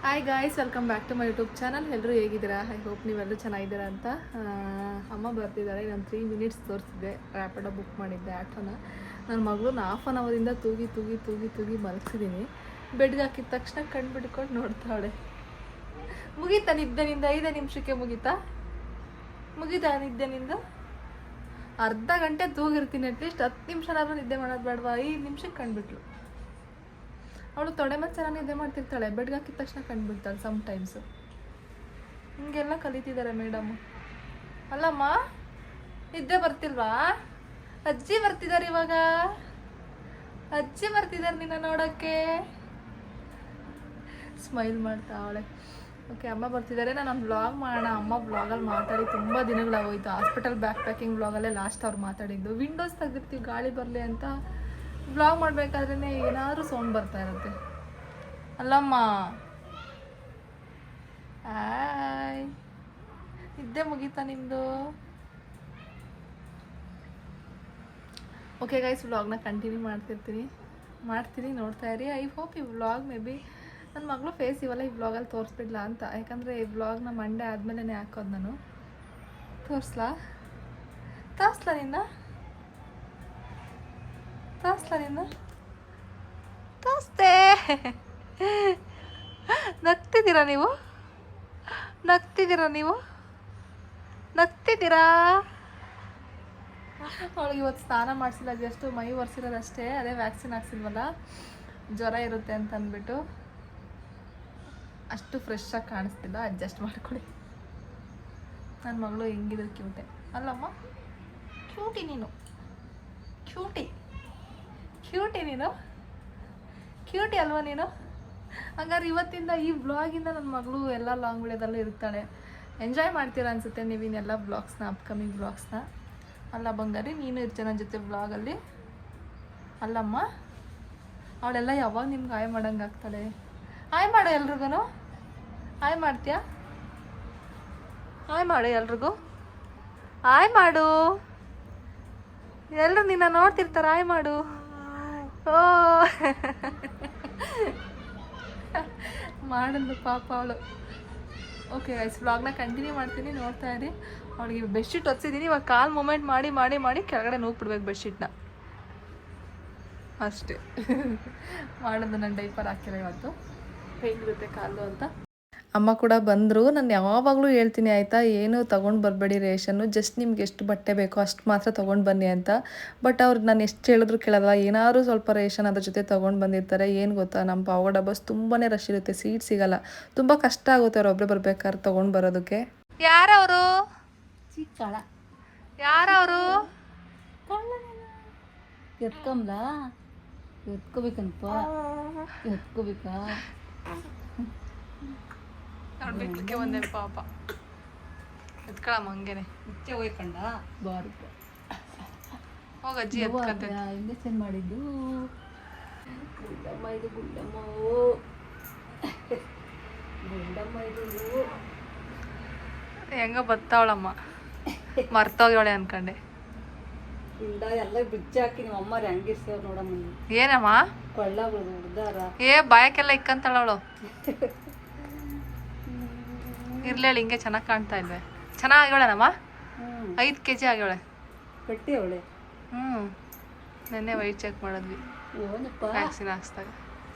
Hi guys, welcome back to my YouTube channel. ಎಲ್ಲರೂ ಹೇಗಿದ್ದೀರಾ? I hope ನೀವೆಲ್ಲರೂ ಚೆನ್ನಾಗಿದ್ದೀರಾ ಅಂತ. ಅಮ್ಮ ಬರ್ತಿದ್ದಾರೆ. ನಾನು 3 ಮಿನಿಟ್ಸ್ ತೋರಿಸಿದ್ದೆ, ರ್ಯಾಪಿಡೋ ಬುಕ್ ಮಾಡಿದ್ದೆ ಆಟೋನ. ನನ್ನ ಮಗಳನ್ನ ಹಾಫ್ ಆನ್ ಅವರಿಂದ ತೂಗಿ ಮಲಗಿಸಿದ್ದೀನಿ. ಬೆಡ್ಗೆ ಹಾಕಿದ ತಕ್ಷಣ ಕಣ್ಣು ಬಿಡ್ಕೊಂಡು ನೋಡ್ತಾಳೆ. ಮುಗೀತಾ ನಿದ್ದೆನಿಂದ? 5 ನಿಮಿಷಕ್ಕೆ ಮುಗೀತಾ ನಿದ್ದೆನಿಂದ? ಅರ್ಧ ಗಂಟೆ ತೂಗಿರ್ತೀನಿ, ಅಟ್ಲೀಸ್ಟ್ 10 ನಿಮಿಷನಾದ್ರೂ ನಿದ್ದೆ ಮಾಡೋದು ಬೇಡವಾ? 5 ನಿಮಿಷಕ್ಕೆ ಕಂಡುಬಿಟ್ಲು. ಅವಳು ತೊಡೆ ಮೇಲೆ ಚೆನ್ನಾಗಿ ನಿದ್ದೆ ಮಾಡ್ತಿರ್ತಾಳೆ, ಬೆಡ್ಗೆ ಹಾಕಿದ ತಕ್ಷಣ ಕಂಡುಬಿಡ್ತಾಳೆ ಸಮ್ಟೈಮ್ಸು. ಹಿಂಗೆಲ್ಲ ಕಲಿತಿದ್ದಾರೆ ಮೇಡಮು. ಅಲ್ಲಮ್ಮ, ನಿದ್ದೆ ಬರ್ತಿಲ್ವಾ? ಅಜ್ಜಿ ಬರ್ತಿದ್ದಾರೆ ಇವಾಗ. ಅಜ್ಜಿ ಬರ್ತಿದ್ದಾರೆ ನಿನ್ನ ನೋಡೋಕ್ಕೆ. ಸ್ಮೈಲ್ ಮಾಡ್ತಾ ಅವಳೆ. ಓಕೆ, ಅಮ್ಮ ಬರ್ತಿದ್ದಾರೆ. ನಾನು ಒಂದು ವ್ಲಾಗ್ ಮಾಡೋಣ. ಅಮ್ಮ ವ್ಲಾಗಲ್ಲಿ ಮಾತಾಡಿ ತುಂಬ ದಿನಗಳಾಗೋಯ್ತು. ಹಾಸ್ಪಿಟಲ್ ಬ್ಯಾಕ್ ಪ್ಯಾಕಿಂಗ್ ವ್ಲಾಗಲ್ಲೇ ಲಾಸ್ಟ್ ಅವ್ರು ಮಾತಾಡಿದ್ದು. ವಿಂಡೋಸ್ ತೆಗೆದಿರ್ತೀವಿ ಗಾಳಿ ಬರಲಿ ಅಂತ. ವ್ಲಾಗ್ ಮಾಡಬೇಕಾದ್ರೇ ಏನಾದರೂ ಸೌಂಡ್ ಬರ್ತಾ ಇರುತ್ತೆ. ಅಲ್ಲಮ್ಮ, ಆಯ್, ನಿದ್ದೆ ಮುಗೀತಾ ನಿಮ್ಮದು? ಓಕೆ ಗೈಸ್, ವ್ಲಾಗ್ನ ಕಂಟಿನ್ಯೂ ಮಾಡ್ತೀನಿ, ನೋಡ್ತಾ ಇರಿ. ಐ ಹೋಪ್ ಈ ವ್ಲಾಗ್ ಮೇ ಬಿ ನನ್ನ ಮಗಳು ಫೇಸ್ ಇವೆಲ್ಲ ಈ ವ್ಲಾಗಲ್ಲಿ ತೋರಿಸ್ಬಿಡ್ಲಾ ಅಂತ. ಯಾಕಂದರೆ ಈ ವ್ಲಾಗ್ನ ಮಂಡೇ ಆದಮೇಲೆ ಹಾಕೋದು ನಾನು. ತೋರಿಸ್ಲಾ ನಿನ್ನ? ತೋರಿಸ್ದೆ. ನಗ್ತಿದ್ದೀರಾ ನೀವು? ಅವಳಿಗೆ ಇವತ್ತು ಸ್ನಾನ ಮಾಡಿಸಿಲ್ಲ, ಜಸ್ಟ್ ಮೈ ಒರೆಸಿರೋದಷ್ಟೇ. ಅದೇ ವ್ಯಾಕ್ಸಿನ್ ಹಾಕ್ಸಿಲ್ವಲ್ಲ, ಜ್ವರ ಇರುತ್ತೆ ಅಂತ ಅಂದ್ಬಿಟ್ಟು ಅಷ್ಟು ಫ್ರೆಶ್ ಆಗಿ ಕಾಣಿಸ್ತಿಲ್ಲ. ಅಡ್ಜಸ್ಟ್ ಮಾಡ್ಕೊಳ್ಳಿ. ನನ್ನ ಮಗಳು ಹೆಂಗಿದ್ರು ಕ್ಯೂಟೆ ಅಲ್ಲಮ್ಮ? ಕ್ಯೂಟಿ ನೀನು, ಕ್ಯೂಟಿ ಅಲ್ವಾ ನೀನು? ಹಂಗಾರೆ ಇವತ್ತಿಂದ ಈ ವ್ಲಾಗಿಂದ ನನ್ನ ಮಗಳು ಎಲ್ಲ ಲಾಂಗ್ ವಿಡಿಯೋದಲ್ಲೂ ಇರ್ತಾಳೆ. ಎಂಜಾಯ್ ಮಾಡ್ತೀರಾ ಅನಿಸುತ್ತೆ ನೀವಿನ್ನೆಲ್ಲ ವ್ಲಾಗ್ಸ್ನ, ಅಪ್ಕಮಿಂಗ್ ವ್ಲಾಗ್ಸ್ನ. ಅಲ್ಲ ಬಂಗಾರಿ, ನೀನು ಇರ್ತೀಯ ನನ್ನ ಜೊತೆ ವ್ಲಾಗಲ್ಲಿ. ಅಲ್ಲಮ್ಮ, ಅವಳೆಲ್ಲ ಯಾವಾಗ ನಿಮ್ಗೆ ಆಯ್ ಮಾಡಂಗೆ ಆಗ್ತಾಳೆ. ಆಯ್ ಮಾಡು ಎಲ್ರಿಗೂ. ಆಯ್ ಮಾಡ್ತೀಯಾ? ಆಯ್ ಮಾಡು ಎಲ್ರಿಗೂ. ಆಯ್ ಮಾಡು. ಎಲ್ಲರೂ ನಿನ್ನ ನೋಡ್ತಿರ್ತಾರೆ. ಆಯ್ ಮಾಡು. ಓ ಮಾಡಿದ್ಲು ಪಾಪ ಅವಳು. ಓಕೆ ಗೈಸ್, ವ್ಲಾಗ್ನ ಕಂಟಿನ್ಯೂ ಮಾಡ್ತೀನಿ, ನೋಡ್ತಾ ಇರಿ. ಅವಳಿಗೆ ಬೆಡ್ಶೀಟ್ ಹೊತ್ಸಿದ್ದೀನಿ. ಇವಾಗ ಕಾಲು ಮೂಮೆಂಟ್ ಮಾಡಿ ಕೆಳಗಡೆ ನೂಗ್ಬಿಡ್ಬೇಕು ಬೆಡ್ಶೀಟ್ನ ಅಷ್ಟೇ. ಮಾಡೋದು, ನನ್ನ ಡೈಪರ್ ಹಾಕಿಲ್ಲ ಇವತ್ತು. ಹೇಗಿರುತ್ತೆ ಕಾಲು ಅಂತ. ಅಮ್ಮ ಕೂಡ ಬಂದರು. ನಾನು ಯಾವಾಗಲೂ ಹೇಳ್ತೀನಿ ಆಯಿತಾ, ಏನು ತೊಗೊಂಡು ಬರಬೇಡಿ ರೇಷನ್ನು, ಜಸ್ಟ್ ನಿಮ್ಗೆ ಎಷ್ಟು ಬಟ್ಟೆ ಬೇಕೋ ಅಷ್ಟು ಮಾತ್ರ ತೊಗೊಂಡು ಬನ್ನಿ ಅಂತ. ಬಟ್ ಅವ್ರು ನಾನು ಎಷ್ಟು ಹೇಳಿದ್ರು ಕೇಳಲ್ಲ. ಏನಾದ್ರು ಸ್ವಲ್ಪ ರೇಷನ್ ಅದ್ರ ಜೊತೆ ತೊಗೊಂಡು ಬಂದಿರ್ತಾರೆ. ಏನು ಗೊತ್ತಾ, ನಮ್ಮ ಪಾವಗಡ ಬಸ್ ತುಂಬಾ ರಶ್ ಇರುತ್ತೆ, ಸೀಟ್ ಸಿಗಲ್ಲ. ತುಂಬ ಕಷ್ಟ ಆಗುತ್ತೆ ಅವ್ರು ಒಬ್ಬರೇ ಬರ್ಬೇಕಾದ್ರೆ ತೊಗೊಂಡು ಬರೋದಕ್ಕೆ. ಯಾರವರು? ಚಿಕ್ಕಳ ಯಾರವರು? ಎತ್ಕೋಬೇಕಾ? ನೋಡ್ಬೇಕಕ್ಕೆ ಒಂದೇ ಪಾಪ ಎತ್ಕೊಳಮ್ಮ ಹಂಗೇನೆ. ಮುಚ್ಚೆ ಹೋಯ್ಕಂಡ ಬಾರುತ್ತ ಹೋಗ ಅಜ್ಜಿ ಎತ್ಕಂತ. ಇಂಜೆಕ್ಷನ್ ಮಾಡಿದ್ದು ಗುಂಡಮ್ಮ, ಇದು ಗುಂಡಮ್ಮ ಇದು ಹೆಂಗ ಬತ್ತಾವಳಮ್ಮ, ಮರ್ತೋಗ್ಯವಳೆ ಅನ್ಕಂಡೆ. ಗುಂಡ ಎಲ್ಲ ಬಿಚ್ಚಿ ಹಾಕಿ ನಿಮ್ಮ ಅಮ್ಮ ಹೆಂಗಿರ್ಸೇವ್ ನೋಡಮ್ಮ. ಏನಮ್ಮ ಕೊಳ್ಳ ಹುಡ್ದಾರ ಬಾಯಕ್ಕೆಲ್ಲ ಇಕ್ಕಂತಾಳ ಅವಳು. ಇರ್ಲಿ ಹೇಳಿ, ಹಿಂಗೆ ಚೆನ್ನಾಗಿ ಕಾಣ್ತಾ ಇಲ್ವೇ? ಚೆನ್ನಾಗಿ ಆಗ್ಯವಳೆನಮ್ಮ. 5 kg ಆಗ್ಯವಳೆ. ಕಟ್ಟಿ ಅವಳೆ. ನೆನ್ನೆ ವೈಟ್ ಚೆಕ್ ಮಾಡಿದ್ವಿ ವ್ಯಾಕ್ಸಿನ್ ಹಾಕ್ಸ್ದಾಗ.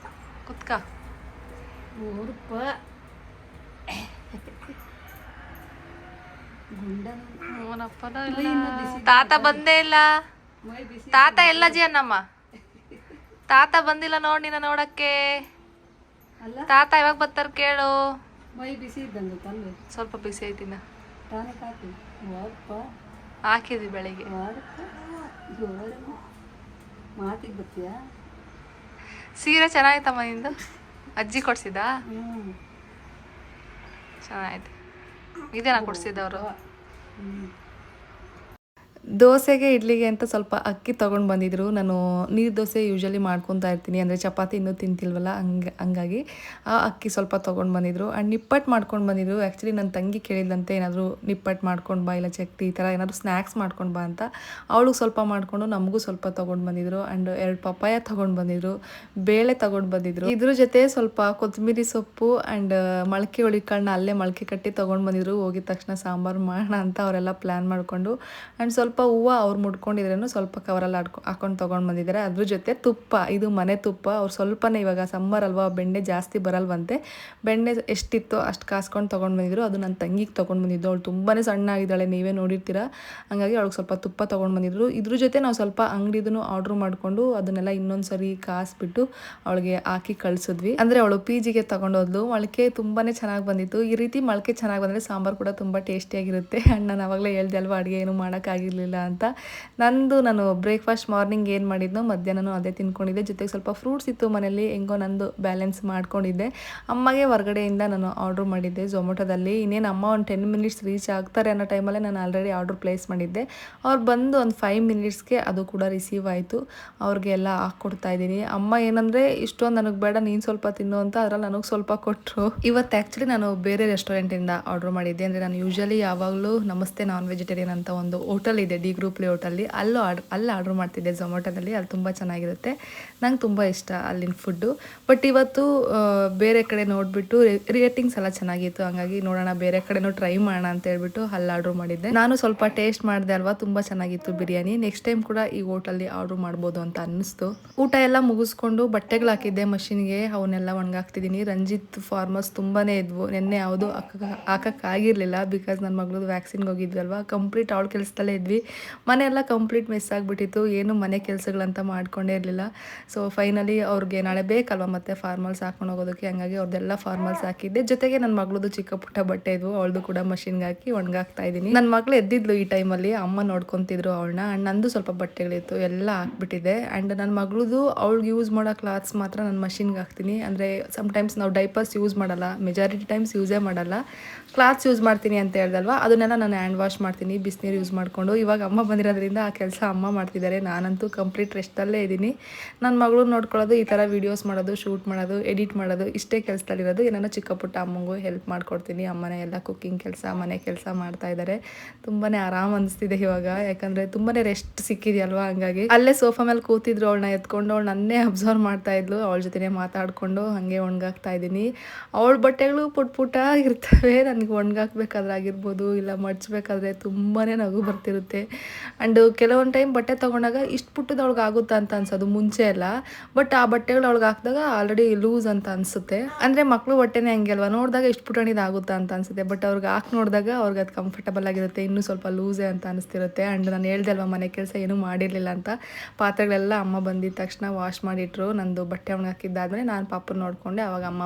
ಕುತ್ಕ. ತಾತ ಬಂದೇ ಇಲ್ಲ. ತಾತ ಎಲ್ಲ ಜಿ ಅನ್ನಮ್ಮ. ತಾತ ಬಂದಿಲ್ಲ ನೋಡಿ ನಿನ್ನ ನೋಡಕ್ಕೆ. ತಾತ ಯಾವಾಗ ಬರ್ತಾರ ಕೇಳು. ಮೈ ಬಿಸಿ ಇದ್ದಂಗೆ ತಂದು ಸ್ವಲ್ಪ ಬಿಸಿ ಐತಿನ ಟಾನಿಕ್ ಹಾಕಿ ಹಾಕಿದ್ವಿ ಬೆಳಿಗ್ಗೆ. ಮಾತಿಗೆ ಬರ್ತೀಯಾ? ಸೀರೆ ಚೆನ್ನಾಗಿತ್ತಮ್ಮ ನಿಂದು. ಅಜ್ಜಿ ಕೊಡ್ಸಿದ್ದ? ಚೆನ್ನಾಯ್ತು. ಇದೇನಾ ಕೊಡ್ಸಿದ್ದವರು? ದೋಸೆಗೆ ಇಡ್ಲಿಗೆ ಅಂತ ಸ್ವಲ್ಪ ಅಕ್ಕಿ ತೊಗೊಂಡು ಬಂದಿದ್ರು. ನಾನು ನೀರು ದೋಸೆ ಯೂಶಲಿ ಮಾಡ್ಕೊತಾ ಇರ್ತೀನಿ, ಅಂದರೆ ಚಪಾತಿ ಇನ್ನೂ ತಿಂತಿಲ್ವಲ್ಲ, ಹಂಗಾಗಿ ಆ ಅಕ್ಕಿ ಸ್ವಲ್ಪ ತೊಗೊಂಡು ಬಂದಿದ್ರು. ಆ್ಯಂಡ್ ನಿಪ್ಪಟ್ಟು ಮಾಡ್ಕೊಂಡು ಬಂದಿದ್ರು. ಆ್ಯಕ್ಚುಲಿ ನನ್ನ ತಂಗಿ ಕೇಳಿದಂತೆ ಏನಾದರೂ ನಿಪ್ಪಟ್ಟು ಮಾಡ್ಕೊಂಡು ಬಾ, ಇಲ್ಲ ಚಕ್ಲಿ ಈ ಥರ ಏನಾದರೂ ಸ್ನ್ಯಾಕ್ಸ್ ಮಾಡ್ಕೊಂಡು ಬಾ ಅಂತ. ಅವಳಿಗೆ ಸ್ವಲ್ಪ ಮಾಡಿಕೊಂಡು ನಮಗೂ ಸ್ವಲ್ಪ ತೊಗೊಂಡು ಬಂದಿದ್ರು. ಆ್ಯಂಡ್ 2 ಪಪ್ಪಾಯ ತೊಗೊಂಡು ಬಂದಿದ್ರು, ಬೇಳೆ ತೊಗೊಂಡು ಬಂದಿದ್ರು. ಇದ್ರ ಜೊತೆ ಸ್ವಲ್ಪ ಕೊತ್ತಂಬರಿ ಸೊಪ್ಪು ಆ್ಯಂಡ್ ಮೊಳಕೆ ಹುಳಿಕಾಳನ್ನ ಅಲ್ಲೇ ಮೊಳಕೆ ಕಟ್ಟಿ ತೊಗೊಂಡು ಬಂದಿದ್ರು. ಹೋಗಿದ ತಕ್ಷಣ ಸಾಂಬಾರು ಮಾಡೋಣ ಅಂತ ಅವರೆಲ್ಲ ಪ್ಲ್ಯಾನ್ ಮಾಡಿಕೊಂಡು. ಆ್ಯಂಡ್ ಸ್ವಲ್ಪ ಹೂವು ಅವ್ರು ಮುಡ್ಕೊಂಡಿದ್ರೇನು ಸ್ವಲ್ಪ ಕವರಲ್ಲಿ ಹಾಕೊಂಡು ತೊಗೊಂಡು ಬಂದಿದ್ದಾರೆ. ಅದ್ರ ಜೊತೆ ತುಪ್ಪ, ಇದು ಮನೆ ತುಪ್ಪ. ಅವ್ರು ಸ್ವಲ್ಪನೇ, ಇವಾಗ ಸಮ್ಮರ್ ಅಲ್ವಾ, ಬೆಣ್ಣೆ ಜಾಸ್ತಿ ಬರಲ್ವಂತೆ, ಬೆಣ್ಣೆ ಎಷ್ಟಿತ್ತೋ ಅಷ್ಟು ಕಾಸ್ಕೊಂಡು ತೊಗೊಂಡು ಬಂದಿದ್ರು. ಅದು ನನ್ನ ತಂಗಿಗೆ ತೊಗೊಂಡು ಬಂದಿದ್ದು. ಅವಳು ತುಂಬಾ ಸಣ್ಣ ಆಗಿದ್ದಾಳೆ, ನೀವೇ ನೋಡಿರ್ತೀರ. ಹಂಗಾಗಿ ಅವಳಿಗೆ ಸ್ವಲ್ಪ ತುಪ್ಪ ತೊಗೊಂಡು ಬಂದಿದ್ರು. ಇದ್ರ ಜೊತೆ ನಾವು ಸ್ವಲ್ಪ ಅಂಗಡಿದೂ ಆರ್ಡ್ರ್ ಮಾಡಿಕೊಂಡು ಅದನ್ನೆಲ್ಲ ಇನ್ನೊಂದು ಸರಿ ಕಾಸಿಬಿಟ್ಟು ಅವಳಿಗೆ ಹಾಕಿ ಕಳಿಸಿದ್ವಿ. ಅಂದರೆ ಅವಳು PGಗೆ ತೊಗೊಂಡೋದ್ಲು. ಮೊಳಕೆ ತುಂಬಾ ಚೆನ್ನಾಗಿ ಬಂದಿತ್ತು. ಈ ರೀತಿ ಮೊಳಕೆ ಚೆನ್ನಾಗಿ ಬಂದರೆ ಸಾಂಬಾರು ಕೂಡ ತುಂಬ ಟೇಸ್ಟಿಯಾಗಿರುತ್ತೆ. ಆ್ಯಂಡ್ ನಾನು ಆವಾಗಲೇ ಹೇಳ್ದೆ ಅಲ್ವಾ, ಅಡುಗೆ ಏನು ಮಾಡೋಕ್ಕಾಗಿರಲಿಲ್ಲ ಅಂತ. ನಾನು ಬ್ರೇಕ್ಫಾಸ್ಟ್ ಮಾರ್ನಿಂಗ್ ಏನು ಮಾಡಿದ್ನೋ ಮಧ್ಯಾಹ್ನನೂ ಅದೇ ತಿನ್ಕೊಂಡಿದ್ದೆ. ಜೊತೆಗೆ ಸ್ವಲ್ಪ ಫ್ರೂಟ್ಸ್ ಇತ್ತು ಮನೇಲಿ, ಹೆಂಗೋ ನಂದು ಬ್ಯಾಲೆನ್ಸ್ ಮಾಡ್ಕೊಂಡಿದ್ದೆ. ಅಮ್ಮಗೆ ಹೊರಗಡೆಯಿಂದ ನಾನು ಆರ್ಡ್ರ್ ಮಾಡಿದ್ದೆ ಝೊಮೊಟೊದಲ್ಲಿ. ಇನ್ನೇನು ಅಮ್ಮ ಒಂದು 10 ಮಿನಿಟ್ಸ್ ರೀಚ್ ಆಗ್ತಾರೆ ಅನ್ನೋ ಟೈಮಲ್ಲೇ ನಾನು ಆಲ್ರೆಡಿ ಆರ್ಡ್ರ್ ಪ್ಲೇಸ್ ಮಾಡಿದ್ದೆ. ಅವ್ರು ಬಂದು ಒಂದು 5 ಮಿನಿಟ್ಸ್ಗೆ ಅದು ಕೂಡ ರಿಸೀವ್ ಆಯಿತು. ಅವ್ರಿಗೆ ಎಲ್ಲ ಹಾಕ್ಕೊಡ್ತಾ ಇದ್ದೀನಿ. ಅಮ್ಮ ಏನಂದರೆ, ಇಷ್ಟೊಂದು ನನಗೆ ಬೇಡ, ನೀನು ಸ್ವಲ್ಪ ತಿನ್ನು ಅಂತ, ಅದ್ರಲ್ಲಿ ನನಗೆ ಸ್ವಲ್ಪ ಕೊಟ್ಟರು. ಇವತ್ತು ಆ್ಯಕ್ಚುಲಿ ನಾನು ಬೇರೆ ರೆಸ್ಟೋರೆಂಟಿಂದ ಆರ್ಡ್ರ್ ಮಾಡಿದ್ದೆ. ಅಂದರೆ ನಾನು ಯೂಶಲಿ ಯಾವಾಗಲೂ ನಮಸ್ತೆ ನಾನ್ ವೆಜಿಟೇರಿಯನ್ ಅಂತ ಒಂದು ಹೋಟೆಲ್ ಇದೆ, ಡಿ ಗ್ರೂಪ್ ಲೇಔಟಲ್ಲಿ, ಅಲ್ಲಿ ಆರ್ಡ್ರ್ ಮಾಡ್ತಿದ್ದೆ ಝೊಮೊಟೊದಲ್ಲಿ. ಅಲ್ಲಿ ತುಂಬ ಚೆನ್ನಾಗಿರುತ್ತೆ, ನಂಗೆ ತುಂಬ ಇಷ್ಟ ಅಲ್ಲಿನ ಫುಡ್ಡು. ಬಟ್ ಇವತ್ತು ಬೇರೆ ಕಡೆ ನೋಡಿಬಿಟ್ಟು ರೇಟಿಂಗ್ಸ್ ಎಲ್ಲ ಚೆನ್ನಾಗಿತ್ತು, ಹಂಗಾಗಿ ನೋಡೋಣ ಬೇರೆ ಕಡೆನೂ ಟ್ರೈ ಮಾಡೋಣ ಅಂತ ಹೇಳ್ಬಿಟ್ಟು ಅಲ್ಲಿ ಆರ್ಡ್ರ್ ಮಾಡಿದ್ದೆ. ನಾನು ಸ್ವಲ್ಪ ಟೇಸ್ಟ್ ಮಾಡಿದೆ ಅಲ್ವಾ, ತುಂಬ ಚೆನ್ನಾಗಿತ್ತು ಬಿರಿಯಾನಿ. ನೆಕ್ಸ್ಟ್ ಟೈಮ್ ಕೂಡ ಈ ಹೋಟೆಲ್ಲಿ ಆರ್ಡ್ರ್ ಮಾಡ್ಬೋದು ಅಂತ ಅನ್ನಿಸ್ತು. ಊಟ ಎಲ್ಲ ಮುಗಿಸ್ಕೊಂಡು ಬಟ್ಟೆಗಳು ಹಾಕಿದ್ದೆ ಮಷಿನ್ಗೆ, ಅವನ್ನೆಲ್ಲ ಒಣಗಾಕ್ತಿದ್ದೀನಿ. ರಂಜಿತ್ ಫಾರ್ಮರ್ಸ್ ತುಂಬಾ ಇದ್ವು, ನೆನ್ನೆ ಯಾವುದು ಹಾಕೋಕ್ಕಾಗಿರಲಿಲ್ಲ, ಬಿಕಾಸ್ ನನ್ನ ಮಗಳದ್ದು ವ್ಯಾಕ್ಸಿನ್ಗೆ ಹೋಗಿದ್ವಲ್ವ. ಕಂಪ್ಲೀಟ್ ಅವಳ ಕೆಲಸದಲ್ಲೇ ಇದ್ವಿ. ಮನೆಯೆಲ್ಲ ಕಂಪ್ಲೀಟ್ ಮಿಸ್ ಆಗಿಬಿಟ್ಟಿತ್ತು, ಏನು ಮನೆ ಕೆಲಸಗಳಂತ ಮಾಡ್ಕೊಂಡೇ ಇರಲಿಲ್ಲ. ಸೊ ಫೈನಲಿ ಅವ್ರಿಗೆ ನಾಳೆ ಬೇಕಲ್ವ ಮತ್ತೆ ಫಾರ್ಮಲ್ಸ್ ಹಾಕೊಂಡು ಹೋಗೋದಕ್ಕೆ, ಹಂಗಾಗಿ ಅವ್ರದ್ದೆಲ್ಲ ಫಾರ್ಮಲ್ಸ್ ಹಾಕಿದ್ದೆ. ಜೊತೆಗೆ ನನ್ನ ಮಗಳದ್ದು ಚಿಕ್ಕ ಪುಟ್ಟ ಬಟ್ಟೆ ಇದ್ವು, ಅವಳದು ಕೂಡ ಮಷಿನ್ಗೆ ಹಾಕಿ ಒಣಗಾಕ್ತಾ ಇದ್ದೀನಿ. ನನ್ನ ಮಗಳು ಎದ್ದಿದ್ಲು ಈ ಟೈಮಲ್ಲಿ, ಅಮ್ಮ ನೋಡ್ಕೊತಿದ್ರು ಅವಳನ್ನ. ಆ್ಯಂಡ್ ನಂದು ಸ್ವಲ್ಪ ಬಟ್ಟೆಗಳಿತ್ತು, ಎಲ್ಲ ಹಾಕ್ಬಿಟ್ಟಿದೆ. ಆ್ಯಂಡ್ ನನ್ನ ಮಗಳದು ಅವ್ಳಿಗೆ ಯೂಸ್ ಮಾಡೋ ಕ್ಲಾತ್ಸ್ ಮಾತ್ರ ನಾನು ಮಷಿನ್ಗೆ ಹಾಕ್ತೀನಿ. ಅಂದರೆ ಸಮ್ಟೈಮ್ಸ್ ನಾವು ಡೈಪರ್ಸ್ ಯೂಸ್ ಮಾಡಲ್ಲ, ಮೆಜಾರಿಟಿ ಟೈಮ್ಸ್ ಯೂಸೇ ಮಾಡಲ್ಲ, ಕ್ಲಾತ್ಸ್ ಯೂಸ್ ಮಾಡ್ತೀನಿ ಅಂತ ಹೇಳ್ದಲ್ವ, ಅದನ್ನೆಲ್ಲ ನಾನು ಹ್ಯಾಂಡ್ ವಾಶ್ ಮಾಡ್ತೀನಿ ಬಿಸಿನೀರು ಯೂಸ್ ಮಾಡಿಕೊಂಡು. ಇವಾಗ ಅಮ್ಮ ಬಂದಿರೋದ್ರಿಂದ ಆ ಕೆಲಸ ಅಮ್ಮ ಮಾಡ್ತಿದ್ದಾರೆ, ನಾನಂತೂ ಕಂಪ್ಲೀಟ್ ರೆಸ್ಟಲ್ಲೇ ಇದ್ದೀನಿ. ನನ್ನ ಮಗಳು ನೋಡ್ಕೊಳ್ಳೋದು, ಈ ಥರ ವೀಡಿಯೋಸ್ ಮಾಡೋದು, ಶೂಟ್ ಮಾಡೋದು, ಎಡಿಟ್ ಮಾಡೋದು, ಇಷ್ಟೇ ಕೆಲಸದಲ್ಲಿರೋದು. ಏನಾರ ಚಿಕ್ಕ ಪುಟ್ಟ ಅಮ್ಮಂಗೂ ಹೆಲ್ಪ್ ಮಾಡ್ಕೊಡ್ತೀನಿ. ಅಮ್ಮನೇ ಎಲ್ಲ ಕುಕ್ಕಿಂಗ್ ಕೆಲಸ, ಮನೆ ಕೆಲಸ ಮಾಡ್ತಾ ಇದ್ದಾರೆ. ತುಂಬಾ ಆರಾಮ್ ಅನಿಸ್ತಿದೆ ಇವಾಗ, ಯಾಕಂದರೆ ತುಂಬಾ ರೆಸ್ಟ್ ಸಿಕ್ಕಿದೆಯಲ್ವಾ. ಹಂಗಾಗಿ ಅಲ್ಲೇ ಸೋಫಾ ಮೇಲೆ ಕೂತಿದ್ರು, ಅವಳನ್ನ ಎತ್ಕೊಂಡು ಅವಳು ನನ್ನೇ ಅಬ್ಸರ್ವ್ ಮಾಡ್ತಾ ಇದ್ಲು. ಅವಳ ಜೊತೆ ಮಾತಾಡಿಕೊಂಡು ಹಾಗೆ ಒಣಗಾಕ್ತಾ ಇದ್ದೀನಿ. ಅವಳ ಬಟ್ಟೆಗಳು ಪುಟ್ಟ ಇರ್ತವೆ, ನನಗೆ ಒಣಗಾಕ್ಬೇಕಾದ್ರಾಗಿರ್ಬೋದು, ಇಲ್ಲ ಮಡ್ಚಬೇಕಾದ್ರೆ ತುಂಬಾ ನಗು ಬರ್ತಿರುತ್ತೆ. ಆ್ಯಂಡ್ ಕೆಲವೊಂದು ಟೈಮ್ ಬಟ್ಟೆ ತೊಗೊಂಡಾಗ ಇಷ್ಟು ಪುಟ್ಟದ ಅವಳಿಗೆ ಆಗುತ್ತಾ ಅಂತ ಅನ್ಸೋದು ಮುಂಚೆ ಎಲ್ಲ. ಬಟ್ ಆ ಬಟ್ಟೆಗಳು ಅವಳಿಗೆ ಹಾಕಿದಾಗ ಆಲ್ರೆಡಿ ಲೂಸ್ ಅಂತ ಅನಿಸುತ್ತೆ. ಅಂದರೆ ಮಕ್ಕಳು ಬಟ್ಟೆನೇ ಹಂಗೆ ಅಲ್ವಾ, ನೋಡಿದಾಗ ಇಷ್ಟು ಪುಟಾಣಿದು ಆಗುತ್ತಾ ಅಂತ ಅನಿಸುತ್ತೆ. ಬಟ್ ಅವ್ರಿಗೆ ಹಾಕಿ ನೋಡಿದಾಗ ಅವ್ರಿಗೆ ಅದು ಕಂಫರ್ಟಬಲ್ ಆಗಿರುತ್ತೆ, ಇನ್ನೂ ಸ್ವಲ್ಪ ಲೂಸೇ ಅಂತ ಅನಿಸ್ತಿರುತ್ತೆ. ಆ್ಯಂಡ್ ನಾನು ಹೇಳ್ದೆ ಅಲ್ವಾ, ಮನೆ ಕೆಲಸ ಏನೂ ಮಾಡಿರಲಿಲ್ಲ ಅಂತ. ಪಾತ್ರೆಗಳೆಲ್ಲ ಅಮ್ಮ ಬಂದಿದ್ದ ತಕ್ಷಣ ವಾಶ್ ಮಾಡಿಟ್ರು. ನಂದು ಬಟ್ಟೆ ಒಣಗಾಕಿದ್ದಾದ್ಮೇಲೆ ನಾನು ಪಾಪನ ನೋಡಿಕೊಂಡೆ. ಆವಾಗ ಅಮ್ಮ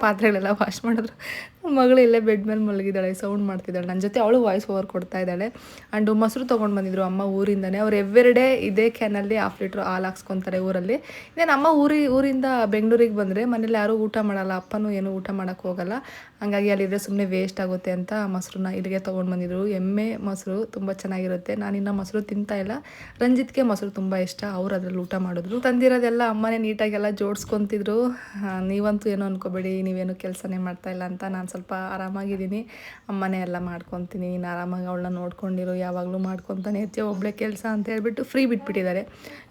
ಪಾತ್ರೆಗಳೆಲ್ಲ ವಾಶ್ ಮಾಡಿದ್ರು. ನನ್ನ ಮಗಳು ಇಲ್ಲೇ ಬೆಡ್ ಮೇಲೆ ಮಲಗಿದ್ದಾಳೆ, ಸೌಂಡ್ ಮಾಡ್ತಿದ್ದಾಳೆ. ನನ್ನ ಜೊತೆ ಅವಳು ವಾಯ್ಸ್ ಓವರ್ ಕೊಡ್ತಾ ಇದ್ದಾಳೆ. ಆ್ಯಂಡ್ ಮೊಸರು ತೊಗೊಂಡು ಬಂದಿದ್ರು ಅಮ್ಮ ಊರಿಂದನೇ. ಅವ್ರು ಎವ್ರಿಡೇ ಇದೇ ಕ್ಯಾನಲ್ಲಿ 1/2 ಲೀಟ್ರ್ ಹಾಲು ಹಾಕ್ಸ್ಕೊತಾರೆ ಊರಲ್ಲಿ. ಇನ್ನೇನು ಅಮ್ಮ ಊರಿಂದ ಬೆಂಗಳೂರಿಗೆ ಬಂದರೆ ಮನೇಲಿ ಯಾರೂ ಊಟ ಮಾಡಲ್ಲ, ಅಪ್ಪನೂ ಏನೂ ಊಟ ಮಾಡೋಕ್ಕೆ ಹೋಗಲ್ಲ. ಹಂಗಾಗಿ ಅಲ್ಲಿದ್ದರೆ ಸುಮ್ಮನೆ ವೇಸ್ಟ್ ಆಗುತ್ತೆ ಅಂತ ಮೊಸರನ್ನ ಇಲ್ಲಿಗೆ ತೊಗೊಂಡು ಬಂದಿದ್ರು. ಎಮ್ಮೆ ಮೊಸರು ತುಂಬ ಚೆನ್ನಾಗಿರುತ್ತೆ. ನಾನಿನ್ನು ಮೊಸರು ತಿಂತಾ ಇಲ್ಲ, ರಂಜಿತ್ಗೆ ಮೊಸರು ತುಂಬ ಇಷ್ಟ, ಅವ್ರು ಅದ್ರಲ್ಲಿ ಊಟ ಮಾಡಿದ್ರು. ತಂದಿರೋದೆಲ್ಲ ಅಮ್ಮನೇ ನೀಟಾಗೆಲ್ಲ ಜೋಡಿಸ್ಕೊತಿದ್ರು. ನೀವಂತೂ ಏನೋ ಅನ್ಕೋಬೇಡಿ, ನೀವೇನು ಕೆಲಸನೇ ಮಾಡ್ತಾಯಿಲ್ಲ ಅಂತ. ನಾನು ಸ್ವಲ್ಪ ಆರಾಮಾಗಿದ್ದೀನಿ, ಅಮ್ಮನೇ ಎಲ್ಲ ಮಾಡ್ಕೊತೀನಿ, ನೀನು ಆರಾಮಾಗಿ ಅವಳನ್ನ ನೋಡ್ಕೊಂಡಿರು, ಯಾವಾಗಲೂ ಮಾಡ್ಕೊತಾನೆ ಇರ್ತೀವಿ ಒಬ್ಬಳೆ ಕೆಲಸ ಅಂತ ಹೇಳ್ಬಿಟ್ಟು ಫ್ರೀ ಬಿಟ್ಬಿಟ್ಟಿದ್ದಾರೆ.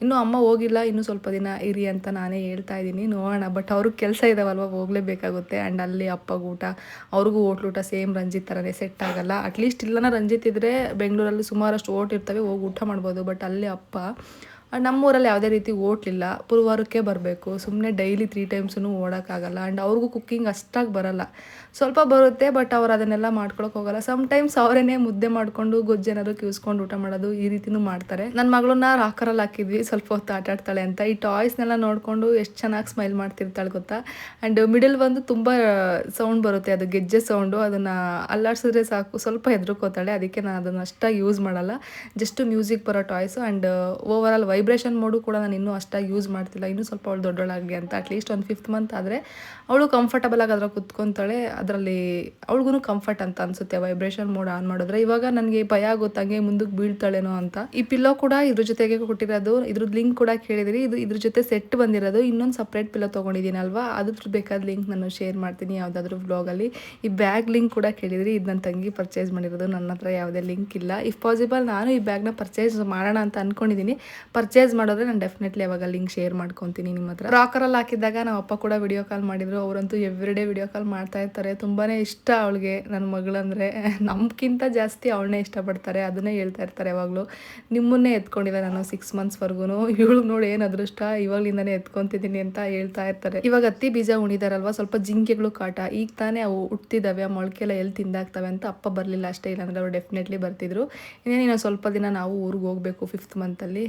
ಇನ್ನೂ ಅಮ್ಮ ಹೋಗಿಲ್ಲ, ಇನ್ನೂ ಸ್ವಲ್ಪ ದಿನ ಇರಿ ಅಂತ ನಾನೇ ಹೇಳ್ತಾ ಇದ್ದೀನಿ, ನೋಡೋಣ. ಬಟ್ ಅವ್ರಿಗೆ ಕೆಲಸ ಇದಾವಲ್ವ, ಹೋಗಲೇಬೇಕಾಗುತ್ತೆ. ಆ್ಯಂಡ್ ಅಲ್ಲಿ ಅಪ್ಪಗೆ ಊಟ, ಅವ್ರಿಗೂ ಹೋಟ್ಲೂಟ ಸೇಮ್ ರಂಜಿತ್ ಥರನೇ ಸೆಟ್ ಆಗಲ್ಲ. ಅಟ್ಲೀಸ್ಟ್ ಇಲ್ಲನ ರಂಜಿತ್ ಇದ್ದರೆ ಬೆಂಗಳೂರಲ್ಲಿ ಸುಮಾರಷ್ಟು ಓಟ್ ಇರ್ತವೆ, ಹೋಗಿ ಊಟ ಮಾಡ್ಬೋದು. ಬಟ್ ಅಲ್ಲಿ ಅಪ್ಪ ನಮ್ಮೂರಲ್ಲಿ ಯಾವುದೇ ರೀತಿ ಹೋಟ್ಲಿಲ್ಲ, ಪುರವಾರಕ್ಕೆ ಬರಬೇಕು. ಸುಮ್ಮನೆ ಡೈಲಿ 3 ಟೈಮ್ಸೂ ಓಡೋಕ್ಕಾಗಲ್ಲ. ಆ್ಯಂಡ್ ಅವ್ರಿಗೂ ಕುಕ್ಕಿಂಗ್ ಅಷ್ಟಾಗಿ ಬರಲ್ಲ, ಸ್ವಲ್ಪ ಬರುತ್ತೆ, ಬಟ್ ಅವ್ರು ಅದನ್ನೆಲ್ಲ ಮಾಡ್ಕೊಳಕ್ಕೆ ಹೋಗಲ್ಲ. ಸಮ್ಟೈಮ್ಸ್ ಅವರೇ ಮುದ್ದೆ ಮಾಡಿಕೊಂಡು ಗೊಜ್ಜೇನಾದ್ರು ಕಿವಿಸ್ಕೊಂಡು ಊಟ ಮಾಡೋದು, ಈ ರೀತಿನೂ ಮಾಡ್ತಾರೆ. ನನ್ನ ಮಗಳನ್ನ ರಾಕರಲ್ಲಿ ಹಾಕಿದ್ವಿ, ಸ್ವಲ್ಪ ಹೊತ್ತು ಆಟಾಡ್ತಾಳೆ ಅಂತ. ಈ ಟಾಯ್ಸ್ನೆಲ್ಲ ನೋಡಿಕೊಂಡು ಎಷ್ಟು ಚೆನ್ನಾಗಿ ಸ್ಮೈಲ್ ಮಾಡ್ತಿರ್ತಾಳೆ ಗೊತ್ತಾ. ಆ್ಯಂಡ್ ಮಿಡಲ್ ಬಂದು ತುಂಬ ಸೌಂಡ್ ಬರುತ್ತೆ, ಅದು ಗೆಜ್ಜೆ ಸೌಂಡು. ಅದನ್ನು ಅಲ್ಲಾಡ್ಸಿದ್ರೆ ಸಾಕು, ಸ್ವಲ್ಪ ಹೆದರ್ಕೋತಾಳೆ. ಅದಕ್ಕೆ ನಾನು ಅದನ್ನು ಅಷ್ಟಾಗಿ ಯೂಸ್ ಮಾಡಲ್ಲ, ಜಸ್ಟ್ ಮ್ಯೂಸಿಕ್ ಬರೋ toys. And overall vibration mode ಕೂಡ ನಾನು ಇನ್ನೂ ಅಷ್ಟಾಗಿ ಯೂಸ್ ಮಾಡ್ತಿಲ್ಲ, ಇನ್ನೂ ಸ್ವಲ್ಪ ಅವಳು ದೊಡ್ಡೊಳಾಗಲಿ ಅಂತ. ಅಟ್ಲೀಸ್ಟ್ ಒಂದು 5th ಮಂತ್ ಆದರೆ ಅವಳು ಕಂಫರ್ಟಬಲ್ ಆಗಿ ಅದ್ರಲ್ಲಿ ಕುತ್ಕೊತಾಳೆ, ಅದರಲ್ಲಿ ಅವಳಿಗೂ ಕಂಫರ್ಟ್ ಅಂತ ಅನಿಸುತ್ತೆ ವೈಬ್ರೇಷನ್ ಮೋಡ್ ಆನ್ ಮಾಡಿದ್ರೆ. ಇವಾಗ ನನಗೆ ಭಯ ಆಗುತ್ತೆ ಹಂಗೆ ಮುಂದಕ್ಕೆ ಬೀಳ್ತಾಳೇನೋ ಅಂತ. ಈ ಪಿಲ್ಲೋ ಕೂಡ ಇದ್ರ ಜೊತೆಗೆ ಕೊಟ್ಟಿರೋದು, ಇದ್ರದ್ದು ಲಿಂಕ್ ಕೂಡ ಕೇಳಿದಿರಿ. ಇದು ಇದ್ರ ಜೊತೆ ಸೆಟ್ ಬಂದಿರೋದು. ಇನ್ನೊಂದು ಸಪ್ರೇಟ್ ಪಿಲ್ಲೋ ತೊಗೊಂಡಿದ್ದೀನಿ ಅಲ್ವಾ, ಅದ್ರ ಬೇಕಾದ ಲಿಂಕ್ ನಾನು ಶೇರ್ ಮಾಡ್ತೀನಿ ಯಾವುದಾದ್ರೂ ವ್ಲಾಗಲ್ಲಿ. ಈ ಬ್ಯಾಗ್ ಲಿಂಕ್ ಕೂಡ ಕೇಳಿದ್ರಿ, ಇದು ನನ್ನ ತಂಗಿ ಪರ್ಚೇಸ್ ಮಾಡಿರೋದು, ನನ್ನ ಹತ್ರ ಯಾವುದೇ ಲಿಂಕ್ ಇಲ್ಲ. ಇಫ್ ಪಾಸಿಬಲ್ ನಾನು ಈ ಬ್ಯಾಗ್ನ ಪರ್ಚೇಸ್ ಮಾಡೋಣ ಅಂತ ಅಂದ್ಕೊಂಡಿದ್ದೀನಿ. ಪರ್ಚೇಸ್ ಮಾಡೋದ್ರೆ ನಾನು ಡೆಫಿನೆಟ್ಲಿ ಅವಾಗ ಲಿಂಕ್ ಶೇರ್ ಮಾಡ್ಕೊತೀನಿ ನಿಮ್ಮ ಹತ್ರ. ರಾಕರಲ್ಲಿ ಹಾಕಿದ್ದಾಗ ನಮ್ಮ ಅಪ್ಪ ಕೂಡ ವಿಡಿಯೋ ಕಾಲ್ ಮಾಡಿದ್ರು. ಅವರಂತೂ ಎವ್ರಿಡೇ ವಿಡಿಯೋ ಕಾಲ್ ಮಾಡ್ತಾ ಇರ್ತಾರೆ. ತುಂಬಾ ಇಷ್ಟ ಅವಳಿಗೆ ನನ್ನ ಮಗಳಂದರೆ, ನಮ್ಗಿಂತ ಜಾಸ್ತಿ ಅವಳನ್ನೇ ಇಷ್ಟಪಡ್ತಾರೆ. ಅದನ್ನೇ ಹೇಳ್ತಾ ಇರ್ತಾರೆ ಯಾವಾಗಲೂ, ನಿಮ್ಮನ್ನೇ ಎತ್ಕೊಂಡಿಲ್ಲ ನಾನು 6 ಮಂತ್ಸ್ವರೆಗೂ, ಇವಳು ನೋಡಿ ಏನು ಅದೃಷ್ಟ, ಇವಾಗಲಿಂದನೇ ಎತ್ಕೊತಿದ್ದೀನಿ ಅಂತ ಹೇಳ್ತಾ ಇರ್ತಾರೆ. ಇವಾಗ ಹತ್ತಿ ಬೀಜ ಉಣಿದಾರಲ್ವ, ಸ್ವಲ್ಪ ಜಿಂಕೆಗಳು ಕಾಟ, ಈಗ ತಾನೇ ಅವು ಹುಟ್ಟಿದಾವೆ, ಆ ಮೊಳಕೆಲ್ಲ ಎಲ್ಲಿ ತಿಂದಾಗ್ತವೆ ಅಂತ. ಅಪ್ಪ ಬರಲಿಲ್ಲ ಅಷ್ಟೇ, ಇಲ್ಲಾಂದರೆ ಅವ್ರು ಡೆಫಿನೆಟ್ಲಿ ಬರ್ತಿದ್ರು. ಇನ್ನೇನು ಸ್ವಲ್ಪ ದಿನ ನಾವು ಊರಿಗೆ ಹೋಗಬೇಕು 5th ಮಂತಲ್ಲಿ,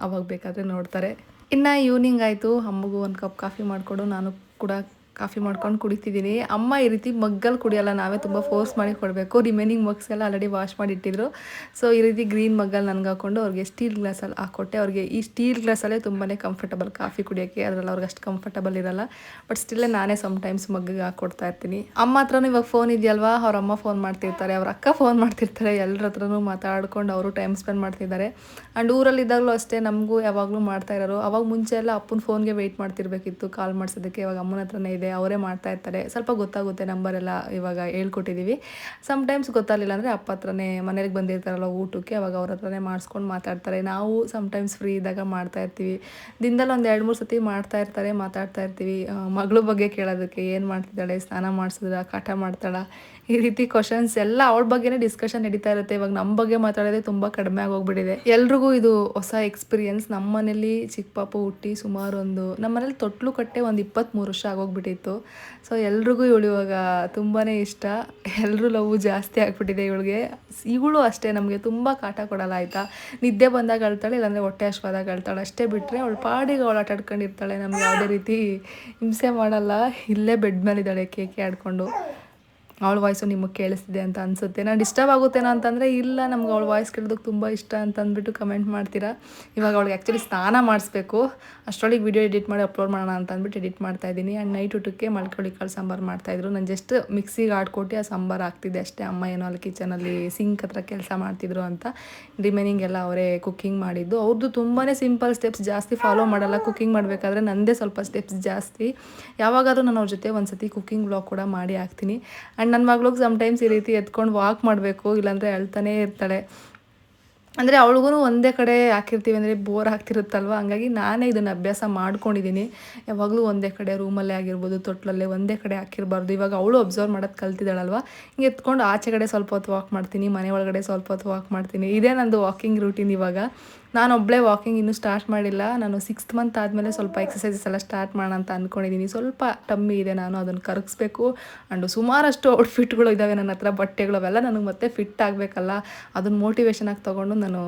ಅವಾಗ ಬೇಕಾದರೆ ನೋಡ್ತಾರೆ. ಇನ್ನು ಈವ್ನಿಂಗ್ ಆಯಿತು, ಅಮ್ಮಗೂ ಒಂದು ಕಪ್ ಕಾಫಿ ಮಾಡಿಕೊಡು, ನಾನು ಕೂಡ ಕಾಫಿ ಮಾಡ್ಕೊಂಡು ಕುಡಿತಿದ್ದೀನಿ. ಅಮ್ಮ ಈ ರೀತಿ ಮಗ್ಗಲ್ಲಿ ಕುಡಿಯೋಲ್ಲ, ನಾವೇ ತುಂಬ ಫೋರ್ಸ್ ಮಾಡಿ ಕೊಡಬೇಕು. ರಿಮೈನಿಂಗ್ ಮಗ್ಸ್ ಎಲ್ಲ ಆಲ್ರೆಡಿ ವಾಶ್ ಮಾಡಿ ಇಟ್ಟಿದ್ರು. ಸೊ ಈ ರೀತಿ ಗ್ರೀನ್ ಮಗ್ಗಲ್ಲಿ ನನಗೆ ಹಾಕ್ಕೊಂಡು ಅವ್ರಿಗೆ ಸ್ಟೀಲ್ ಗ್ಲಾಸಲ್ಲಿ ಹಾಕ್ಕೊಟ್ಟೆ. ಅವ್ರಿಗೆ ಈ ಸ್ಟೀಲ್ ಗ್ಲಾಸಲ್ಲೇ ತುಂಬಾ ಕಂಫರ್ಟಬಲ್ ಕಾಫಿ ಕುಡಿಯೋಕ್ಕೆ, ಅದರಲ್ಲಿ ಅವ್ರಿಗೆ ಅಷ್ಟು ಕಂಫರ್ಟಬಲ್ ಇರಲ್ಲ. ಬಟ್ ಸ್ಟಿಲ್ಲೇ ನಾನೇ ಸಮ್ಟೈಮ್ಸ್ ಮಗ್ಗಿಗೆ ಹಾಕ್ಕೊಡ್ತಾ ಇರ್ತೀನಿ. ಅಮ್ಮ ಹತ್ರನೂ ಇವಾಗ ಫೋನ್ ಇದೆಯಲ್ವಾ, ಅವ್ರ ಅಮ್ಮ ಫೋನ್ ಮಾಡ್ತಿರ್ತಾರೆ, ಅವ್ರ ಅಕ್ಕ ಫೋನ್ ಮಾಡ್ತಿರ್ತಾರೆ, ಎಲ್ಲರ ಹತ್ರನೂ ಮಾತಾಡ್ಕೊಂಡು ಅವರು ಟೈಮ್ ಸ್ಪೆಂಡ್ ಮಾಡ್ತಿದ್ದಾರೆ. ಆ್ಯಂಡ್ ಊರಲ್ಲಿದ್ದಾಗಲೂ ಅಷ್ಟೇ ನಮಗೂ ಯಾವಾಗಲೂ ಮಾಡ್ತಾ ಇರೋರು. ಅವಾಗ ಮುಂಚೆ ಎಲ್ಲ ಅಪ್ಪನ ಫೋನ್ಗೆ ವೆಯ್ಟ್ ಮಾಡ್ತಿರ್ಬೇಕಿತ್ತು ಕಾಲ್ ಮಾಡಿಸೋದಕ್ಕೆ. ಇವಾಗ ಅಮ್ಮನ ಹತ್ರನೇ ಇದೆ, ಅವರೇ ಮಾಡ್ತಾ ಇರ್ತಾರೆ. ಸ್ವಲ್ಪ ಗೊತ್ತಾಗುತ್ತೆ, ನಂಬರೆಲ್ಲ ಇವಾಗ ಹೇಳ್ಕೊಟ್ಟಿದ್ದೀವಿ. ಸಮ್ಟೈಮ್ಸ್ ಗೊತ್ತಾಗಲಿಲ್ಲ ಅಂದರೆ ಅಪ್ಪ ಹತ್ರನೇ, ಮನೇಲಿ ಬಂದಿರ್ತಾರಲ್ಲ ಊಟಕ್ಕೆ, ಅವಾಗ ಅವ್ರ ಹತ್ರನೇ ಮಾಡಿಸ್ಕೊಂಡು ಮಾತಾಡ್ತಾರೆ. ನಾವು ಸಮ್ಟೈಮ್ಸ್ ಫ್ರೀ ಇದ್ದಾಗ ಮಾಡ್ತಾ ಇರ್ತೀವಿ. ದಿನದಲ್ಲಿ ಒಂದು 2-3 ಸತಿ ಮಾಡ್ತಾ ಇರ್ತಾರೆ, ಮಾತಾಡ್ತಾ ಇರ್ತೀವಿ. ಮಗಳ ಬಗ್ಗೆ ಕೇಳೋದಕ್ಕೆ, ಏನು ಮಾಡ್ತಿದ್ದಾಳೆ, ಸ್ನಾನ ಮಾಡಿಸಿದ್ರ, ಕಾಟ ಮಾಡ್ತಾಳ, ಈ ರೀತಿ ಕ್ವಶನ್ಸ್ ಎಲ್ಲ ಅವಳ ಬಗ್ಗೆನೇ ಡಿಸ್ಕಷನ್ ನಡೀತಾ ಇರುತ್ತೆ. ಇವಾಗ ನಮ್ಮ ಬಗ್ಗೆ ಮಾತಾಡೋದೇ ತುಂಬ ಕಡಿಮೆ ಆಗೋಗ್ಬಿಟ್ಟಿದೆ. ಎಲ್ರಿಗೂ ಇದು ಹೊಸ ಎಕ್ಸ್ಪೀರಿಯನ್ಸ್. ನಮ್ಮ ಮನೇಲಿ ಚಿಕ್ಕ ಪಾಪು ಹುಟ್ಟಿ ಸುಮಾರು ನಮ್ಮ ಮನೇಲಿ ತೊಟ್ಲು ಕಟ್ಟೆ ಒಂದು 23 ವರ್ಷ ಆಗೋಗ್ಬಿಟ್ಟಿತ್ತು. ಸೊ ಎಲ್ರಿಗೂ ಇವಳು ಇವಾಗ ತುಂಬಾ ಇಷ್ಟ, ಎಲ್ಲರೂ ಲವ್ ಜಾಸ್ತಿ ಆಗಿಬಿಟ್ಟಿದೆ ಇವಳಿಗೆ. ಇವಳು ಅಷ್ಟೇ ನಮಗೆ ತುಂಬ ಕಾಟ ಕೊಡಲ್ಲ ಆಯಿತಾ. ನಿದ್ದೆ ಬಂದಾಗ ಅಳ್ತಾಳೆ, ಇಲ್ಲಾಂದರೆ ಹೊಟ್ಟೆ ಹಶ್ವಾದಾಗ ಅಳ್ತಾಳೆ, ಅಷ್ಟೇ ಬಿಟ್ಟರೆ ಅವಳು ಪಾಡಿಗೆ ಅವಳು ಆಟ ಆಡ್ಕೊಂಡಿರ್ತಾಳೆ. ನಮ್ಗೆ ಯಾವುದೇ ರೀತಿ ಹಿಂಸೆ ಮಾಡಲ್ಲ. ಇಲ್ಲೇ ಬೆಡ್ ಮೇಲಿದ್ದಾಳೆ ಕೇಕೆ ಆಡ್ಕೊಂಡು. ಅವಳ ವಾಯ್ಸು ನಿಮಗೆ ಕೇಳಿಸ್ತಿದೆ ಅಂತ ಅನಿಸುತ್ತೆ. ನಾನು ಡಿಸ್ಟರ್ಬ್ ಆಗುತ್ತೇನೋ ಅಂತಂದರೆ ಇಲ್ಲ, ನಮ್ಗೆ ಅವಳ ವಾಯ್ಸ್ ಕೇಳೋದಕ್ಕೆ ತುಂಬ ಇಷ್ಟ ಅಂತ ಅಂದ್ಬಿಟ್ಟು ಕಮೆಂಟ್ ಮಾಡ್ತೀರಾ. ಇವಾಗ ಅವಳಿಗೆ ಆ್ಯಕ್ಚುಲಿ ಸ್ನಾನ ಮಾಡಿಸ್ಬೇಕು, ಅಷ್ಟರೊಳಗೆ ವಿಡಿಯೋ ಎಡಿಟ್ ಮಾಡಿ ಅಪ್ಲೋಡ್ ಮಾಡೋಣ ಅಂತ ಅಂದ್ಬಿಟ್ಟು ಎಡಿಟ್ ಮಾಡ್ತಾಯಿದ್ದೀನಿ. ಆ್ಯಂಡ್ ನೈಟ್ ಊಟಕ್ಕೆ ಮಲ್ಕೊಳ್ಳಿ ಕಾಳು ಸಾಂಬಾರು ಮಾಡ್ತಾಯಿದ್ರು. ನಾನು ಜಸ್ಟ್ ಮಿಕ್ಸಿಗೆ ಆಡ್ಕೊಟ್ಟು ಆ ಸಾಂಬಾರು ಹಾಕ್ತಿದ್ದೆ ಅಷ್ಟೇ. ಅಮ್ಮ ಏನೋ ಅಲ್ಲಿ ಕಿಚನಲ್ಲಿ ಸಿಂಕ್ ಹತ್ರ ಕೆಲಸ ಮಾಡ್ತಿದ್ರು ಅಂತ. ರಿಮೈನಿಂಗ್ ಎಲ್ಲ ಅವರೇ ಕುಕ್ಕಿಂಗ್ ಮಾಡಿದ್ದು. ಅವ್ರದ್ದು ತುಂಬಾ ಸಿಂಪಲ್ ಸ್ಟೆಪ್ಸ್, ಜಾಸ್ತಿ ಫಾಲೋ ಮಾಡಲ್ಲ ಕುಕ್ಕಿಂಗ್ ಮಾಡಬೇಕಾದ್ರೆ. ನನ್ನದೇ ಸ್ವಲ್ಪ ಸ್ಟೆಪ್ಸ್ ಜಾಸ್ತಿ. ಯಾವಾಗಾದರೂ ನಾನು ಅವ್ರ ಜೊತೆ ಒಂದು ಸತಿ ಕುಕ್ಕಿಂಗ್ ವ್ಲಾಗ್ ಕೂಡ ಮಾಡಿ ಹಾಕ್ತೀನಿ. ಆ್ಯಂಡ್ ನನ್ನ ಮಗಳಿಗೆ ಸಮ್ಟೈಮ್ಸ್ ಈ ರೀತಿ ಎತ್ಕೊಂಡು ವಾಕ್ ಮಾಡಬೇಕು, ಇಲ್ಲಾಂದರೆ ಅಳ್ತಾನೇ ಇರ್ತಾಳೆ. ಅಂದರೆ ಅವಳಿಗೂ ಒಂದೇ ಕಡೆ ಹಾಕಿರ್ತೀವಿ ಅಂದರೆ ಬೋರ್ ಆಗ್ತಿರುತ್ತಲ್ವ, ಹಂಗಾಗಿ ನಾನೇ ಇದನ್ನು ಅಭ್ಯಾಸ ಮಾಡ್ಕೊಂಡಿದ್ದೀನಿ. ಯಾವಾಗಲೂ ಒಂದೇ ಕಡೆ ರೂಮಲ್ಲೇ ಆಗಿರ್ಬೋದು, ತೊಟ್ಲಲ್ಲೇ ಒಂದೇ ಕಡೆ ಹಾಕಿರಬಾರ್ದು. ಇವಾಗ ಅವಳು ಅಬ್ಸರ್ವ್ ಮಾಡೋದು ಕಲ್ತಿದ್ದಾಳಲ್ವ, ಹಿಂಗೆ ಎತ್ಕೊಂಡು ಆಚೆ ಕಡೆ ಸ್ವಲ್ಪ ಹೊತ್ತು ವಾಕ್ ಮಾಡ್ತೀನಿ, ಮನೆ ಒಳಗಡೆ ಸ್ವಲ್ಪ ಹೊತ್ತು ವಾಕ್ ಮಾಡ್ತೀನಿ. ಇದೇ ನಂದು ವಾಕಿಂಗ್ ರೂಟೀನ್. ಇವಾಗ ನಾನು ಒಬ್ಬಳೇ ವಾಕಿಂಗ್ ಇನ್ನೂ ಸ್ಟಾರ್ಟ್ ಮಾಡಿಲ್ಲ. ನಾನು 6th ಮಂತ್ ಆದಮೇಲೆ ಸ್ವಲ್ಪ ಎಕ್ಸಸೈಸಸ್ ಎಲ್ಲ ಸ್ಟಾರ್ಟ್ ಮಾಡೋಣ ಅಂತ ಅಂದ್ಕೊಂಡಿದ್ದೀನಿ. ಸ್ವಲ್ಪ ಟಮ್ಮಿ ಇದೆ, ನಾನು ಅದನ್ನು ಕರಗಿಸ್ಬೇಕು. ಆ್ಯಂಡ್ ಸುಮಾರಷ್ಟು ಔಟ್ಫಿಟ್ಗಳು ಇದ್ದಾವೆ ನನ್ನ ಹತ್ರ, ಬಟ್ಟೆಗಳು, ಅವೆಲ್ಲ ನನಗೆ ಮತ್ತೆ ಫಿಟ್ ಆಗಬೇಕಲ್ಲ. ಅದನ್ನು ಮೋಟಿವೇಶನ್ ಆಗಿ ತೊಗೊಂಡು ನಾನು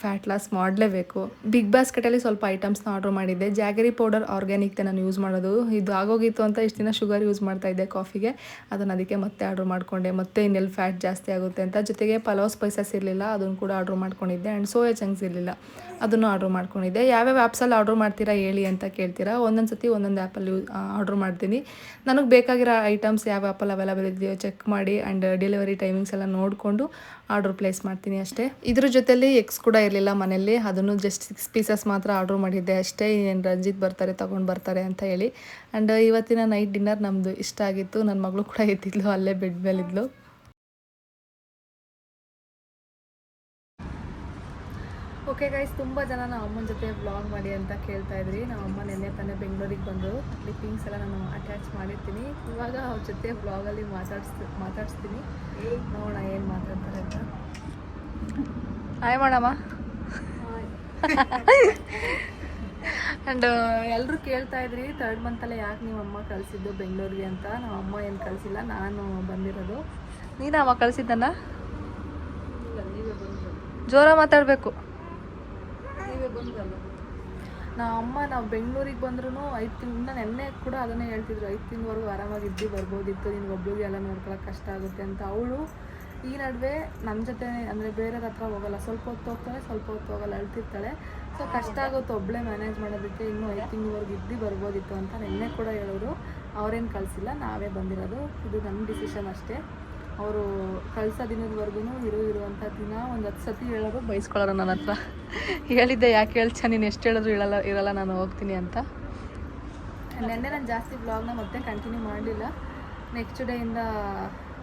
ಫ್ಯಾಟ್ ಲಾಸ್ ಮಾಡಲೇಬೇಕು. ಬಿಗ್ ಬಾಸ್ಕೆಟಲ್ಲಿ ಸ್ವಲ್ಪ ಐಟಮ್ಸ್ನ ಆರ್ಡ್ರ್ ಮಾಡಿದ್ದೆ. ಜಾಗರಿ ಪೌಡರ್ ಆರ್ಗ್ಯಾನಿಕ್ದೆ ನಾನು ಯೂಸ್ ಮಾಡೋದು. ಇದು ಆಗೋಗಿತ್ತು ಅಂತ ಇಷ್ಟು ದಿನ ಶುಗರ್ ಯೂಸ್ ಮಾಡ್ತಾಯಿದ್ದೆ ಕಾಫಿಗೆ, ಅದನ್ನು ಅದಕ್ಕೆ ಮತ್ತೆ ಆರ್ಡ್ರ್ ಮಾಡಿಕೊಂಡೆ. ಮತ್ತೆ ಇನ್ನೆಲ್ಲಿ ಫ್ಯಾಟ್ ಜಾಸ್ತಿ ಆಗುತ್ತೆ ಅಂತ. ಜೊತೆಗೆ ಪಲಾವ್ ಸ್ಪೈಸಸ್ ಇರಲಿಲ್ಲ, ಅದನ್ನು ಕೂಡ ಆರ್ಡ್ರ್ ಮಾಡ್ಕೊಂಡಿದ್ದೆ. ಆ್ಯಂಡ್ ಸೋಯಾ ಚಂಕ್ಸ್ ಇರಲಿಲ್ಲ, ಅದನ್ನು ಆರ್ಡ್ರ್ ಮಾಡ್ಕೊಂಡಿದ್ದೆ. ಯಾವ್ಯಾವ ಆ್ಯಪ್ಸಲ್ಲಿ ಆರ್ಡ್ರ್ ಮಾಡ್ತೀರಾ ಹೇಳಿ ಅಂತ ಕೇಳ್ತೀರಾ. ಒಂದೊಂದು ಸತಿ ಒಂದೊಂದು ಆ್ಯಪಲ್ಲಿ ಆರ್ಡ್ರ್ ಮಾಡ್ತೀನಿ. ನನಗೆ ಬೇಕಾಗಿರೋ ಐಟಮ್ಸ್ ಯಾವ ಆ್ಯಪಲ್ಲಿ ಅವೈಲೇಬಲ್ ಇದೆಯೋ ಚೆಕ್ ಮಾಡಿ ಆ್ಯಂಡ್ ಡೆಲಿವರಿ ಟೈಮಿಂಗ್ಸ್ ಎಲ್ಲ ನೋಡಿಕೊಂಡು ಆರ್ಡ್ರ್ ಪ್ಲೇಸ್ ಮಾಡ್ತೀನಿ ಅಷ್ಟೇ. ಇದ್ರ ಜೊತೆಲಿ ಎಗ್ಸ್ ಕೂಡ ಇರಲಿಲ್ಲ ಮನೆಯಲ್ಲಿ, ಅದನ್ನು ಜಸ್ಟ್ 6 ಪೀಸಸ್ ಮಾತ್ರ ಆರ್ಡ್ರ್ ಮಾಡಿದ್ದೆ ಅಷ್ಟೇ. ಏನು ರಂಜಿತ್ ಬರ್ತಾರೆ ತೊಗೊಂಡು ಬರ್ತಾರೆ ಅಂತ ಹೇಳಿ. ಆ್ಯಂಡ್ ಇವತ್ತಿನ ನೈಟ್ ಡಿನ್ನರ್ ನಮ್ಮದು ಇಷ್ಟ ಆಗಿತ್ತು. ನನ್ನ ಮಗಳು ಕೂಡ ಎದ್ದಿದ್ಲು, ಅಲ್ಲೇ ಬೆಡ್ ಮೇಲಿದ್ಲು. ಓಕೆ ಗೈಸ್, ತುಂಬ ಜನ ನಮ್ಮ ಅಮ್ಮನ ಜೊತೆ ವ್ಲಾಗ್ ಮಾಡಿ ಅಂತ ಕೇಳ್ತಾ ಇದ್ರಿ. ನಮ್ಮ ಅಮ್ಮ ನೆನ್ನೆ ತಾನೇ ಬೆಂಗಳೂರಿಗೆ ಬಂದರು. ಕ್ಲಿಪ್ಪಿಂಗ್ಸ್ ಎಲ್ಲ ನಾನು ಅಟ್ಯಾಚ್ ಮಾಡಿರ್ತೀನಿ. ಇವಾಗ ಅವ್ರ ಜೊತೆ ವ್ಲಾಗಲ್ಲಿ ಮಾತಾಡಿಸ್ತೀನಿ. ನೋಡೋಣ ಏನು ಮಾತಾಡ್ತಾರೆ ಅಂತ. ಹಾಯ್ ಮಾಡಮ್ಮ. ಆ್ಯಂಡ್ ಎಲ್ಲರೂ ಕೇಳ್ತಾ ಇದ್ರಿ 3rd ಮಂತಲ್ಲೇ ಯಾಕೆ ನೀವು ಅಮ್ಮ ಕಳಿಸಿದ್ದು ಬೆಂಗಳೂರಿಗೆ ಅಂತ. ನಮ್ಮ ಅಮ್ಮ ಏನು ಕಳಿಸಿಲ್ಲ, ನಾನು ಬಂದಿರೋದು. ನೀನು ಅಮ್ಮ ಕಳಿಸಿದ್ದನ್ನ? ಜೋರ ಮಾತಾಡಬೇಕು. ನಾವು ಬೆಂಗಳೂರಿಗೆ ಬಂದ್ರೂ 5 ತಿಂಗಳು, ನೆನ್ನೆ ಕೂಡ ಅದನ್ನೇ ಹೇಳ್ತಿದ್ರು, 5 ತಿಂಗಳವರೆಗೂ ಆರಾಮಾಗಿದ್ದು ಬರ್ಬೋದಿತ್ತು, ನಿನ್ಗೆ ಒಬ್ಳಿಗೆ ಎಲ್ಲ ನೋಡ್ಕೊಳಕ್ಕೆ ಕಷ್ಟ ಆಗುತ್ತೆ ಅಂತ. ಅವಳು ಈ ನಡುವೆ ನನ್ನ ಜೊತೆ ಅಂದರೆ ಬೇರೆಯವ್ರ ಹತ್ರ ಹೋಗಲ್ಲ, ಸ್ವಲ್ಪ ಹೊತ್ತು ಹೋಗ್ತಾಳೆ, ಸ್ವಲ್ಪ ಹೊತ್ತು ಹೋಗಲ್ಲ, ಅಳ್ತಿರ್ತಾಳೆ. ಸೊ ಕಷ್ಟ ಆಗುತ್ತೆ ಒಬ್ಬಳೇ ಮ್ಯಾನೇಜ್ ಮಾಡೋದಕ್ಕೆ. ಇನ್ನೂ 5 ತಿಂಗಳವರೆಗೆ ಇದ್ದು ಬರ್ಬೋದಿತ್ತು ಅಂತ ನಿನ್ನೆ ಕೂಡ ಹೇಳೋರು. ಅವರೇನು ಕಳಿಸಿಲ್ಲ, ನಾವೇ ಬಂದಿರೋದು. ಇದು ನನ್ನ ಡಿಸಿಷನ್ ಅಷ್ಟೇ. ಅವರು ಕಳ್ಸೋ ದಿನದವರೆಗೂ ಇರು ಅಂತ ದಿನ ಒಂದು 10 ಸತಿ ಹೇಳೋರು, ಬೈಸ್ಕೊಳ್ಳೋರು ನನ್ನ ಹತ್ರ. ಹೇಳಿದ್ದೆ ಯಾಕೆ ಹೇಳ್ಚ ನೀನು ಎಷ್ಟು ಹೇಳಿದ್ರು ಇರಲ್ಲ ನಾನು ಹೋಗ್ತೀನಿ ಅಂತ. ನೆನ್ನೆ ನಾನು ಜಾಸ್ತಿ ಬ್ಲಾಗ್ನ ಮತ್ತೆ ಕಂಟಿನ್ಯೂ ಮಾಡಲಿಲ್ಲ. ನೆಕ್ಸ್ಟ್ ಡೇಯಿಂದ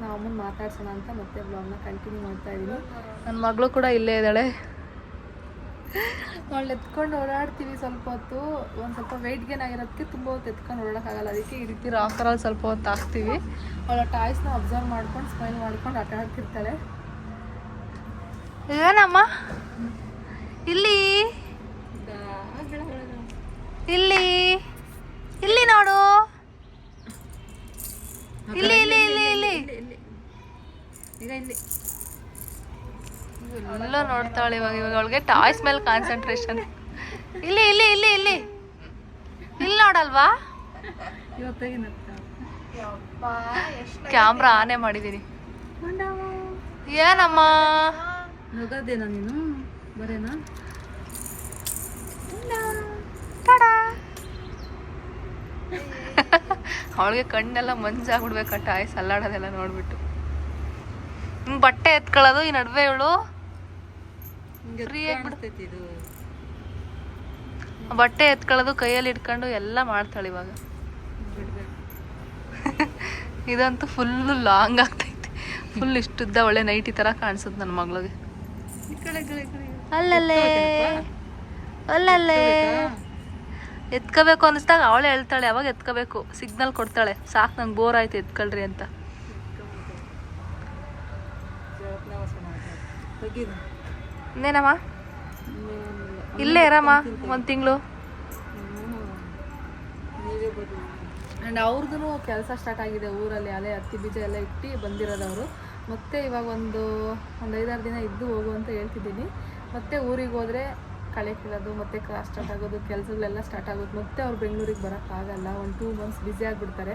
ನಾವು ಅಮ್ಮನ ಮಾತಾಡ್ಸೋಣ ಅಂತ ಮತ್ತೆ ಬ್ಲಾಗ್ನ ಕಂಟಿನ್ಯೂ ಮಾಡ್ತಾ ಇದ್ದೀನಿ. ನನ್ನ ಮಗಳು ಕೂಡ ಇಲ್ಲೇ ಇದ್ದಾಳೆ. ಅವಳು ಎತ್ಕೊಂಡು ಓಡಾಡ್ತೀವಿ ಸ್ವಲ್ಪ ಹೊತ್ತು. ಒಂದು ಸ್ವಲ್ಪ ವೆಯ್ಟ್ ಗೇನ್ ಆಗಿರೋದಕ್ಕೆ ತುಂಬ ಹೊತ್ತು ಎತ್ಕೊಂಡು ಓಡಾಡೋಕ್ಕಾಗಲ್ಲ. ಅದಕ್ಕೆ ಈ ರೀತಿ ರಾಕರಲ್ಲಿ ಸ್ವಲ್ಪ ಹೊತ್ತು ಹಾಕ್ತೀವಿ. ಅವಳ ಟಾಯ್ಸ್ನ ಅಬ್ಸರ್ವ್ ಮಾಡ್ಕೊಂಡು ಸ್ಮೈಲ್ ಮಾಡ್ಕೊಂಡು ಆಟ ಆಡ್ತಿರ್ತಾಳೆ. ಏನಮ್ಮ ಇಲ್ಲಿ ಇಲ್ಲಿ ಇಲ್ಲಿ ನೋಡು, ಇಲ್ಲಿ ಇಲ್ಲಿ ಇಲ್ಲಿ ಇಲ್ಲಿ ಈಗ ಇಲ್ಲಿ ಎಲ್ಲ ನೋಡ್ತಾಳೆ. ಇವಾಗ ಅವಳಿಗೆ ಟಾಯ್ಸ್ ಮೇಲೆ ಕಾನ್ಸಂಟ್ರೇಷನ್. ಇಲ್ಲಿ ಇಲ್ಲಿ ಇಲ್ಲಿ ಇಲ್ಲಿ ಇಲ್ಲಿ ನೋಡಲ್ವಾ? ಕ್ಯಾಮ್ರಾ ಆನೆ ಮಾಡಿದ್ದೀನಿ. ಏನಮ್ಮ ನಗದೇನ ನೀನು ಬರೇನಾ? ಅವಳಿಗೆ ಕಣ್ಣೆಲ್ಲ ಮಂಜಾಗ್ಬಿಡ್ಬೇಕು ಟಾಯ್ಸ್ ಅಲ್ಲಾಡೋದೆಲ್ಲ ನೋಡ್ಬಿಟ್ಟು. ಹಿಂಗೆ ಬಟ್ಟೆ ಎತ್ಕೊಳ್ಳೋದು ಈ ನಡುವೆ ಇವಳು ಫ್ರೀ ಆಗಿಬಿಡ್ತೈತಿ. ಇದು ಬಟ್ಟೆ ಎತ್ಕೊಳ್ಳೋದು ಕೈಯಲ್ಲಿ ಇಟ್ಕೊಂಡು ಎಲ್ಲ ಮಾಡ್ತಾಳೆ ಇವಾಗ. ಇದಂತೂ ಫುಲ್ಲು ಲಾಂಗ್ ಆಗ್ತೈತಿ. ಫುಲ್ ಇಷ್ಟುದ್ದ ಒಳ್ಳೆ ನೈಟಿ ಥರ ಕಾಣಿಸುತ್ತೆ ನನ್ನ ಮಗಳಿಗೆ. ಅಲ್ಲಲ್ಲೇ ಅಲ್ಲಲ್ಲೇ ಎತ್ಕೋಬೇಕು ಅನ್ನಿಸ್ದಾಗ ಅವಳೇ ಹೇಳ್ತಾಳೆ. ಅವಾಗ ಎತ್ಕೋಬೇಕು, ಸಿಗ್ನಲ್ ಕೊಡ್ತಾಳೆ, ಸಾಕು ನಂಗೆ ಬೋರ್ ಆಯ್ತು ಎತ್ಕೊಳ್ರಿ ಅಂತ. ಇನ್ನೇನಮ್ಮ ಇಲ್ಲೇ ಇರಮ್ಮ 1 ತಿಂಗಳು. ಆ್ಯಂಡ್ ಅವ್ರದ್ದು ಕೆಲಸ ಸ್ಟಾರ್ಟ್ ಆಗಿದೆ ಊರಲ್ಲಿ. ಅಲ್ಲೇ ಹತ್ತಿ ಬೀಜ ಎಲ್ಲ ಇಟ್ಟು ಬಂದಿರೋದವರು. ಮತ್ತೆ ಇವಾಗ ಒಂದು 5-6 ದಿನ ಇದ್ದು ಹೋಗು ಅಂತ ಹೇಳ್ತಿದ್ದೀನಿ. ಮತ್ತೆ ಊರಿಗೆ ಹೋದರೆ ಕಳೆ ಕೀಳೋದು ಮತ್ತೆ ಕ್ಲಾಸ್ ಸ್ಟಾರ್ಟ್ ಆಗೋದು, ಕೆಲಸಗಳೆಲ್ಲ ಸ್ಟಾರ್ಟ್ ಆಗೋದು. ಮತ್ತೆ ಅವ್ರು ಬೆಂಗಳೂರಿಗೆ ಬರೋಕ್ಕಾಗಲ್ಲ. 1-2 ಮಂತ್ಸ್ ಬ್ಯುಸಿ ಆಗಿಬಿಡ್ತಾರೆ.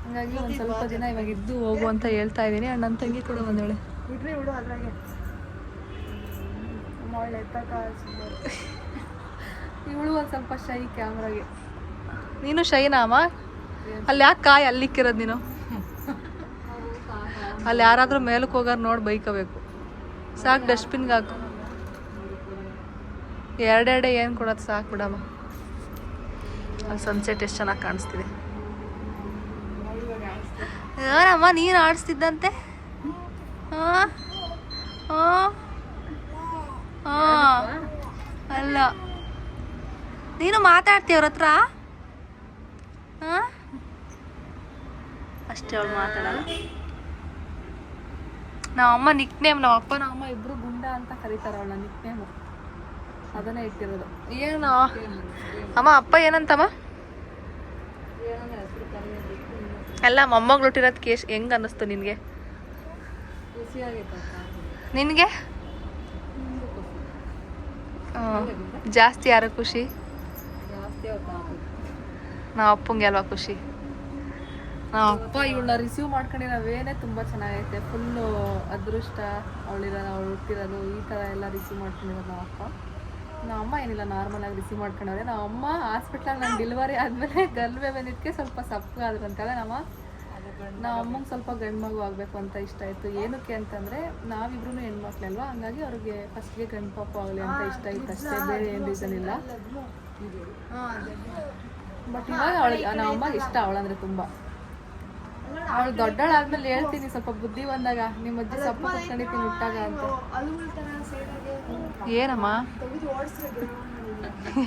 ಹಾಗಾಗಿ ಒಂದು ಸ್ವಲ್ಪ ದಿನ ಇವಾಗ ಇದ್ದು ಹೋಗು ಅಂತ ಹೇಳ್ತಾ ಇದ್ದೀನಿ. ಆ್ಯಂಡ್ ನನ್ನ ತಂಗಿ ಕೂಡ ಬಂದವಳೆ. ಇಡ್ರಿ ಬಿಡು ಅದ್ರಾಗೆ ಒಳ್ಳೆ ಇವಳು ಒಂದು ಸ್ವಲ್ಪ ಶೈ ಕ್ಯಾಮ್ರಾಗೆ. ನೀನು ಶೈನಾ ಅಮ್ಮ? ಅಲ್ಲಿ ಯಾಕೆ ಕಾಯಿ ಅಲ್ಲಿಕ್ಕಿರೋದು ನೀನು? ಅಲ್ಲಿ ಯಾರಾದರೂ ಮೇಲಕ್ಕೆ ಹೋಗಾರ ನೋಡಿ ಬೈಕೋಬೇಕು. ಸಾಕು, ಡಸ್ಟ್ಬಿನ್ಗೆ ಹಾಕು. ಎರಡೆರಡೆ ಏನು ಕೊಡೋದು, ಸಾಕು ಬಿಡಮ್ಮ. ಅಲ್ಲಿ ಸನ್ಸೆಟ್ ಎಷ್ಟು ಚೆನ್ನಾಗಿ ಕಾಣಿಸ್ತಿದೆ. ಏನಮ್ಮ ನೀನು ಆಡಿಸ್ತಿದ್ದಂತೆ? ಹಾಂ ಹಾಂ ಹಾಂ ಅಲ್ಲ, ನೀನು ಮಾತಾಡ್ತೀಯ ಅವ್ರ ಹತ್ರ? ಹಾಂ ಅಷ್ಟೇ, ಅವಳು ಮಾತಾಡಲ್ಲ. ನಮ್ಮಮ್ಮ ನಿಕ್ನೇಮ್, ನಮ್ಮ ಅಪ್ಪ ನಮ್ಮ ಅಮ್ಮ ಇಬ್ಬರು ಗುಂಡ ಅಂತ ಕರೀತಾರೆ ಅವಳ ನಿಕ್ನೇಮು. ಅದನ್ನೇ ಇಟ್ಟಿರೋದು. ಏನು ಅಮ್ಮ ಅಪ್ಪ ಏನಂತಮ್ಮ? ಅಲ್ಲ ಮೊಮ್ಮಗಳು ಹುಟ್ಟಿರೋದು ಕೇಶ್ ಹೆಂಗೆ ಅನ್ನಿಸ್ತು ನಿನಗೆ? ನಿನಗೆ ಜಾಸ್ತಿ ಯಾರು ಖುಷಿ? ನಾವು ಅಪ್ಪಂಗೆ ಅಲ್ವಾ ಖುಷಿ? ನಾವು ಅಪ್ಪ ಇವಳನ್ನ ರಿಸೀವ್ ಮಾಡ್ಕೊಂಡಿರೋವೇನೇ ತುಂಬ ಚೆನ್ನಾಗೈತೆ. ಫುಲ್ಲು ಅದೃಷ್ಟ ಅವಳು ಹುಟ್ಟಿರೋದು ಈ ಥರ ಎಲ್ಲ ರಿಸೀವ್ ಮಾಡ್ಕೊಂಡಿರೋದು ನಾವು ಅಪ್ಪ. ನಮ್ಮ ಅಮ್ಮ ಏನಿಲ್ಲ, ನಾರ್ಮಲಾಗಿ ರಿಸೀವ್ ಮಾಡ್ಕೊಂಡವ್ರೆ. ನಮ್ಮ ಅಮ್ಮ ಹಾಸ್ಪಿಟ್ಲಾಗ ನಾನು ಡೆಲಿವರಿ ಆದಮೇಲೆ ಗಲ್ಬೆ ಬಂದಿದ್ದಕ್ಕೆ ಸ್ವಲ್ಪ ಸಪ್ಪಗಾದ್ರಂತಾಳೆ. ನಮ್ಮ ಅಮ್ಮಂಗೆ ಸ್ವಲ್ಪ ಗಂಡು ಮಗು ಆಗಬೇಕು ಅಂತ ಇಷ್ಟ ಆಯಿತು. ಏನಕ್ಕೆ ಅಂತಂದರೆ ನಾವಿಬ್ರು ಹೆಣ್ಮಕ್ಳಲ್ವ, ಹಂಗಾಗಿ ಅವ್ರಿಗೆ ಫಸ್ಟ್ಗೆ ಗಂಡು ಪಾಪ ಆಗಲಿ ಅಂತ ಇಷ್ಟ ಇತ್ತು ಅಷ್ಟೇ, ಬೇರೆ ಏನು ರೀಸನ್ ಇಲ್ಲ. ಬಟ್ ಇವಾಗ ಅವಳಿಗೆ ನಮ್ಮ ಅಮ್ಮಗೆ ಇಷ್ಟ ಅವಳಂದರೆ ತುಂಬ. ಅವಳು ದೊಡ್ಡಳಾದ್ಮೇಲೆ ಹೇಳ್ತೀನಿ, ಸ್ವಲ್ಪ ಬುದ್ಧಿ ಬಂದಾಗ ನಿಮ್ಮ ಅಜ್ಜಿ ಸೊಪ್ಪ ಕುತ್ಕೊಂಡಿದ್ದೀನಿ ಹುಟ್ಟಾಗ ಅಂತ. ಏನಮ್ಮ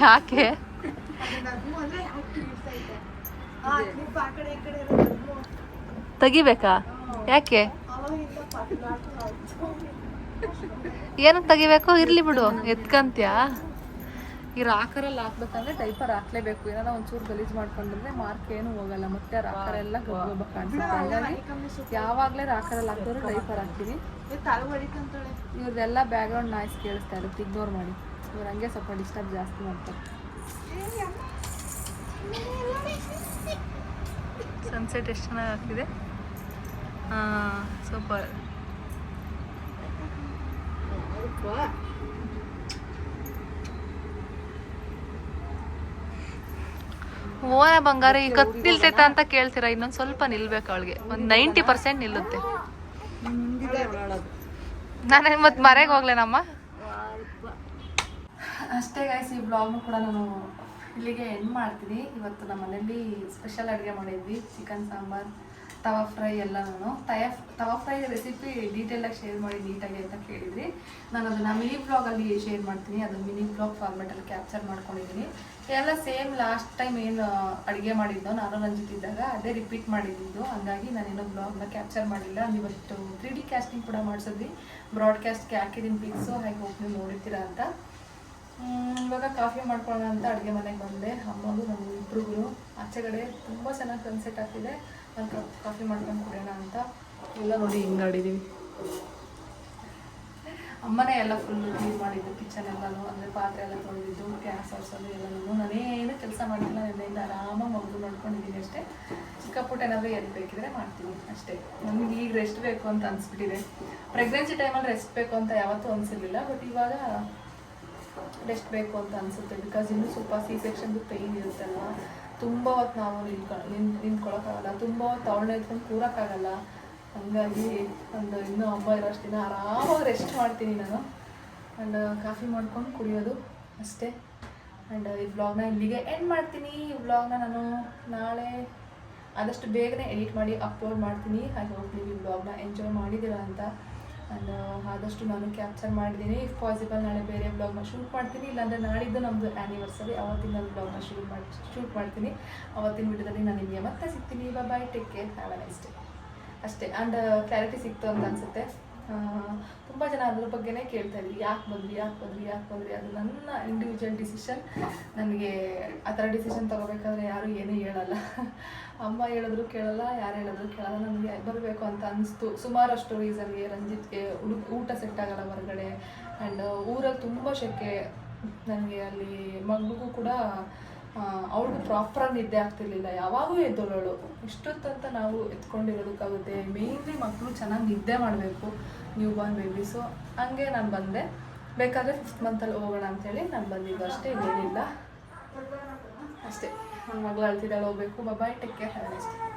ಯಾಕೆ? ತೆಗಿಬೇಕಾ? ಯಾಕೆ? ಏನಕ್ಕೆ ತೆಗಿಬೇಕು? ಇರ್ಲಿ ಬಿಡು, ಎತ್ಕಂತ್ಯಾ? ಈ ರಾಕರಲ್ಲಿ ಹಾಕ್ಬೇಕಂದ್ರೆ ಡೈಪರ್ ಹಾಕ್ಲೇಬೇಕು. ಏನಾರ ಒಂಚೂರು ಗಲೀಜು ಮಾಡ್ಕೊಂಡ್ರೆ ಮಾರ್ಕ್ ಏನು ಹೋಗಲ್ಲ. ಮತ್ತೆ ರಾಕರೆಲ್ಲ ಗಬ್ಬ ಕಾಣಿಸುತ್ತೆ. ಹಂಗಾಗಿ ಯಾವಾಗಲೇ ರಾಕರಲ್ಲಿ ಹಾಕಿದ್ರು ಡೈಪರ್ ಹಾಕ್ತೀವಿ. ಇವ್ರದೆಲ್ಲ ಬ್ಯಾಕ್ಗ್ರೌಂಡ್ ನಾಯ್ಸ್ ಕೇಳಿಸ್ತಾ ಇರುತ್ತೆ, ಇಗ್ನೋರ್ ಮಾಡಿ. ಇವ್ರು ಹಂಗೆ ಸ್ವಲ್ಪ ಡಿಸ್ಟರ್ಬ್ ಜಾಸ್ತಿ ಮಾಡ್ತಾರೆ. ಸನ್ಸೆಟ್ ಎಷ್ಟು ಚೆನ್ನಾಗಿ ಆಗ್ತಿದೆ. ಹಾಂ ಸೂಪರ್. ಓನ ಬಂಗಾರ ಈ ಕತ್ ನಿಲ್ತೈತ ಅಂತ ಕೇಳ್ತೀರಾ, ಇನ್ನೊಂದು ಸ್ವಲ್ಪ ನಿಲ್ಬೇಕು ಅವಳಿಗೆ. ಒಂದು 90% ನಿಲ್ಲುತ್ತೆ. ನಾನು ಮತ್ತೆ ಮರೆಗೆ ಹೋಗ್ಲೇನಮ್ಮ. ಅಷ್ಟೇ ಗೈಸ್, ಈ ಬ್ಲಾಗ್ನು ಕೂಡ ನಾನು ಇಲ್ಲಿಗೆ ಎಂಡ್ ಮಾಡ್ತೀನಿ. ಇವತ್ತು ನಮ್ಮ ಮನೇಲಿ ಸ್ಪೆಷಲ್ ಅಡುಗೆ ಮಾಡಿದ್ವಿ, ಚಿಕನ್ ಸಾಂಬಾರ್, ತವಾ ಫ್ರೈ ಎಲ್ಲ. ನಾನು ತವಾ ಫ್ರೈ ರೆಸಿಪಿ ಡೀಟೇಲಾಗಿ ಶೇರ್ ಮಾಡಿ ನೀಟಾಗಿ ಅಂತ ಕೇಳಿದ್ರಿ. ನಾನು ಅದನ್ನು ಮಿನಿ ಬ್ಲಾಗಲ್ಲಿ ಶೇರ್ ಮಾಡ್ತೀನಿ. ಅದು ಮಿನಿ ಬ್ಲಾಗ್ ಫಾರ್ಮೆಟಲ್ಲಿ ಕ್ಯಾಪ್ಚರ್ ಮಾಡ್ಕೊಂಡಿದ್ದೀನಿ. ಎಲ್ಲ ಸೇಮ್ ಲಾಸ್ಟ್ ಟೈಮ್ ಏನು ಅಡುಗೆ ಮಾಡಿದ್ದೋ ನಾನು ರಂಜಿತ್ ಇದ್ದಾಗ ಅದೇ ರಿಪೀಟ್ ಮಾಡಿದ್ದು. ಹಂಗಾಗಿ ನಾನೇನೋ ಬ್ಲಾಗ್ನ ಕ್ಯಾಪ್ಚರ್ ಮಾಡಿಲ್ಲ. ಇವತ್ತು 3D ಕ್ಯಾಸ್ಟಿಂಗ್ ಕೂಡ ಮಾಡಿಸಿದ್ವಿ. ಬ್ರಾಡ್ಕಾಸ್ಟ್ಗೆ ಹಾಕಿದ್ದೀನಿ ಪಿಕ್ಸು. ಹಾಗೆ ಹೋಗಿ ನೀವು ನೋಡಿರ್ತೀರಾ ಅಂತ. ಇವಾಗ ಕಾಫಿ ಮಾಡ್ಕೊಳ್ಳೋಣ ಅಂತ ಅಡುಗೆ ಮನೆಗೆ ಬಂದೆ. ಅಮ್ಮಗೂ ನಮಗೆ ಇಬ್ಬರಿಗೂ ಆಚೆಗಡೆ ತುಂಬ ಚೆನ್ನಾಗಿ ಸನ್ಸೆಟ್ ಆಗ್ತಿದೆ. ಒಂದು ಕಪ್ ಕಾಫಿ ಮಾಡ್ಕೊಂಡು ಕುಡಿಯೋಣ ಅಂತ. ಎಲ್ಲ ನೋಡಿ ಹಿಂಗೆ ಆಡಿದ್ದೀವಿ. ಅಮ್ಮನೇ ಎಲ್ಲ ಫುಲ್ಲು ಕ್ಲೀನ್ ಮಾಡಿದ್ದು, ಕಿಚನ್ ಎಲ್ಲನೂ. ಅಂದರೆ ಪಾತ್ರೆ ಎಲ್ಲ ತೊಳೆದಿದ್ದು, ಗ್ಯಾಸ್ ಒರೆಸೋದು ಎಲ್ಲನೂ. ನಾನೇನು ಕೆಲಸ ಮಾಡಿಲ್ಲ. ನಿನ್ನೆಯಿಂದ ಆರಾಮಾಗಿ ಮಗು ನೋಡ್ಕೊಂಡಿದ್ದೀನಿ ಅಷ್ಟೇ. ಚಿಕ್ಕ ಪುಟ್ಟ ಏನಾದರೂ ಎಲ್ಲಿ ಬೇಕಿದ್ರೆ ಮಾಡ್ತೀನಿ ಅಷ್ಟೇ. ನನಗೆ ಈಗ ರೆಸ್ಟ್ ಬೇಕು ಅಂತ ಅನಿಸ್ಬಿಟ್ಟಿದೆ. ಪ್ರೆಗ್ನೆನ್ಸಿ ಟೈಮಲ್ಲಿ ರೆಸ್ಟ್ ಬೇಕು ಅಂತ ಯಾವತ್ತೂ ಅನಿಸಿರ್ಲಿಲ್ಲ. ಬಟ್ ಇವಾಗ ರೆಸ್ಟ್ ಬೇಕು ಅಂತ ಅನಿಸುತ್ತೆ. ಬಿಕಾಸ್ ಇನ್ನೂ ಸ್ವಲ್ಪ C-ಸೆಕ್ಷನ್ದು ಪೇಯ್ನ್ ಇರುತ್ತಲ್ವ. ತುಂಬ ಹೊತ್ತು ನಾವು ನಿಂತ್ಕೊಳ್ಳೋಕ್ಕಾಗಲ್ಲ, ತುಂಬ ಹೊತ್ತು ಅವಳನ್ನ ಎತ್ಕೊಂಡು ಕೂರೋಕ್ಕಾಗಲ್ಲ. ಹಂಗಾಗಿ ಇನ್ನೂ ಹಬ್ಬ ಇರೋಷ್ಟು ದಿನ ಆರಾಮಾಗಿ ರೆಸ್ಟ್ ಮಾಡ್ತೀನಿ ನಾನು. ಆ್ಯಂಡ್ ಕಾಫಿ ಮಾಡ್ಕೊಂಡು ಕುಡಿಯೋದು ಅಷ್ಟೇ. ಆ್ಯಂಡ್ ಈ ವ್ಲಾಗ್ನ ಇಲ್ಲಿಗೆ ಎಂಡ್ ಮಾಡ್ತೀನಿ. ಈ ವ್ಲಾಗ್ನ ನಾನು ನಾಳೆ ಆದಷ್ಟು ಬೇಗನೆ ಎಡಿಟ್ ಮಾಡಿ ಅಪ್ಲೋಡ್ ಮಾಡ್ತೀನಿ. ಹಾಗೆ ಹೋಗಿ ನೀವು ಈ ವ್ಲಾಗ್ನ ಎಂಜಾಯ್ ಮಾಡಿದ್ದೀರಾ ಅಂತ. ಆ್ಯಂಡ್ ಆದಷ್ಟು ನಾನು ಕ್ಯಾಪ್ಚರ್ ಮಾಡಿದ್ದೀನಿ. ಇಫ್ ಪಾಸಿಬಲ್ ನಾಳೆ ಬೇರೆ ಬ್ಲಾಗ್ನ ಶೂಟ್ ಮಾಡ್ತೀನಿ. ಇಲ್ಲಾಂದರೆ ನಾಳಿದ್ದು ನಮ್ಮದು ಆ್ಯನಿವರ್ಸರಿ, ಅವತ್ತಿನ ನಾನು ಬ್ಲಾಗ್ನ ಶೂಟ್ ಮಾಡ್ತೀನಿ. ಅವತ್ತಿನ ವಿಡಿಯೋದಲ್ಲಿ ನಾನು ನಿಮಗೆ ಮತ್ತೆ ಸಿಗ್ತೀನಿ. Bye, take care, have a nice day ಅಷ್ಟೇ. ಆ್ಯಂಡ್ ಕ್ಲಾರಿಟಿ ಸಿಕ್ತು ಅಂತ ಅನಿಸುತ್ತೆ. ತುಂಬ ಜನ ಅದ್ರ ಬಗ್ಗೆನೇ ಕೇಳ್ತಾ ಇದ್ವಿ, ಯಾಕೆ ಬಂದ್ರಿ. ಅದು ನನ್ನ ಇಂಡಿವಿಜುವಲ್ ಡಿಸಿಷನ್. ನನಗೆ ಆ ಥರ ಡಿಸಿಷನ್ ತೊಗೋಬೇಕಾದ್ರೆ ಯಾರೂ ಏನೂ ಹೇಳಲ್ಲ. ಅಮ್ಮ ಹೇಳಿದ್ರು ಕೇಳಲ್ಲ, ಯಾರು ಹೇಳಿದ್ರು ಕೇಳಲ್ಲ. ನನಗೆ ಬರಬೇಕು ಅಂತ ಅನಿಸ್ತು ಸುಮಾರಷ್ಟು ರೀಸನ್ಗೆ. ರಂಜಿತ್ಗೆ ಊಟ ಸೆಟ್ ಆಗಲ್ಲ ಹೊರಗಡೆ. ಆ್ಯಂಡ್ ಊರಲ್ಲಿ ತುಂಬ ಶೆಕೆ. ನನಗೆ ಅಲ್ಲಿ ಮಗುಗೂ ಕೂಡ ಅವಳಿಗೂ ಪ್ರಾಪರಾಗಿ ನಿದ್ದೆ ಆಗ್ತಿರ್ಲಿಲ್ಲ. ಯಾವಾಗೂ ಎದ್ದೋಳವಳು. ಇಷ್ಟೊತ್ತಂತ ನಾವು ಎತ್ಕೊಂಡಿರೋದಕ್ಕಾಗುತ್ತೆ. ಮೇಯ್ನ್ಲಿ ಮಕ್ಕಳು ಚೆನ್ನಾಗಿ ನಿದ್ದೆ ಮಾಡಬೇಕು, ನ್ಯೂ ಬಾರ್ನ್ ಬೇಬಿ. ಸೊ ಹಂಗೆ ನಾನು ಬಂದೆ. ಬೇಕಾದರೆ 5th ಮಂತಲ್ಲಿ ಹೋಗೋಣ ಅಂಥೇಳಿ ನಾನು ಬಂದಿದ್ದು ಅಷ್ಟೇ, ಇನ್ನೇನಿಲ್ಲ ಅಷ್ಟೇ. ನನ್ನ ಮಗಳು ಅಳ್ತಿದ್ದಾಳೆ, ಹೋಗಬೇಕು. Bye, take care, have a nice day.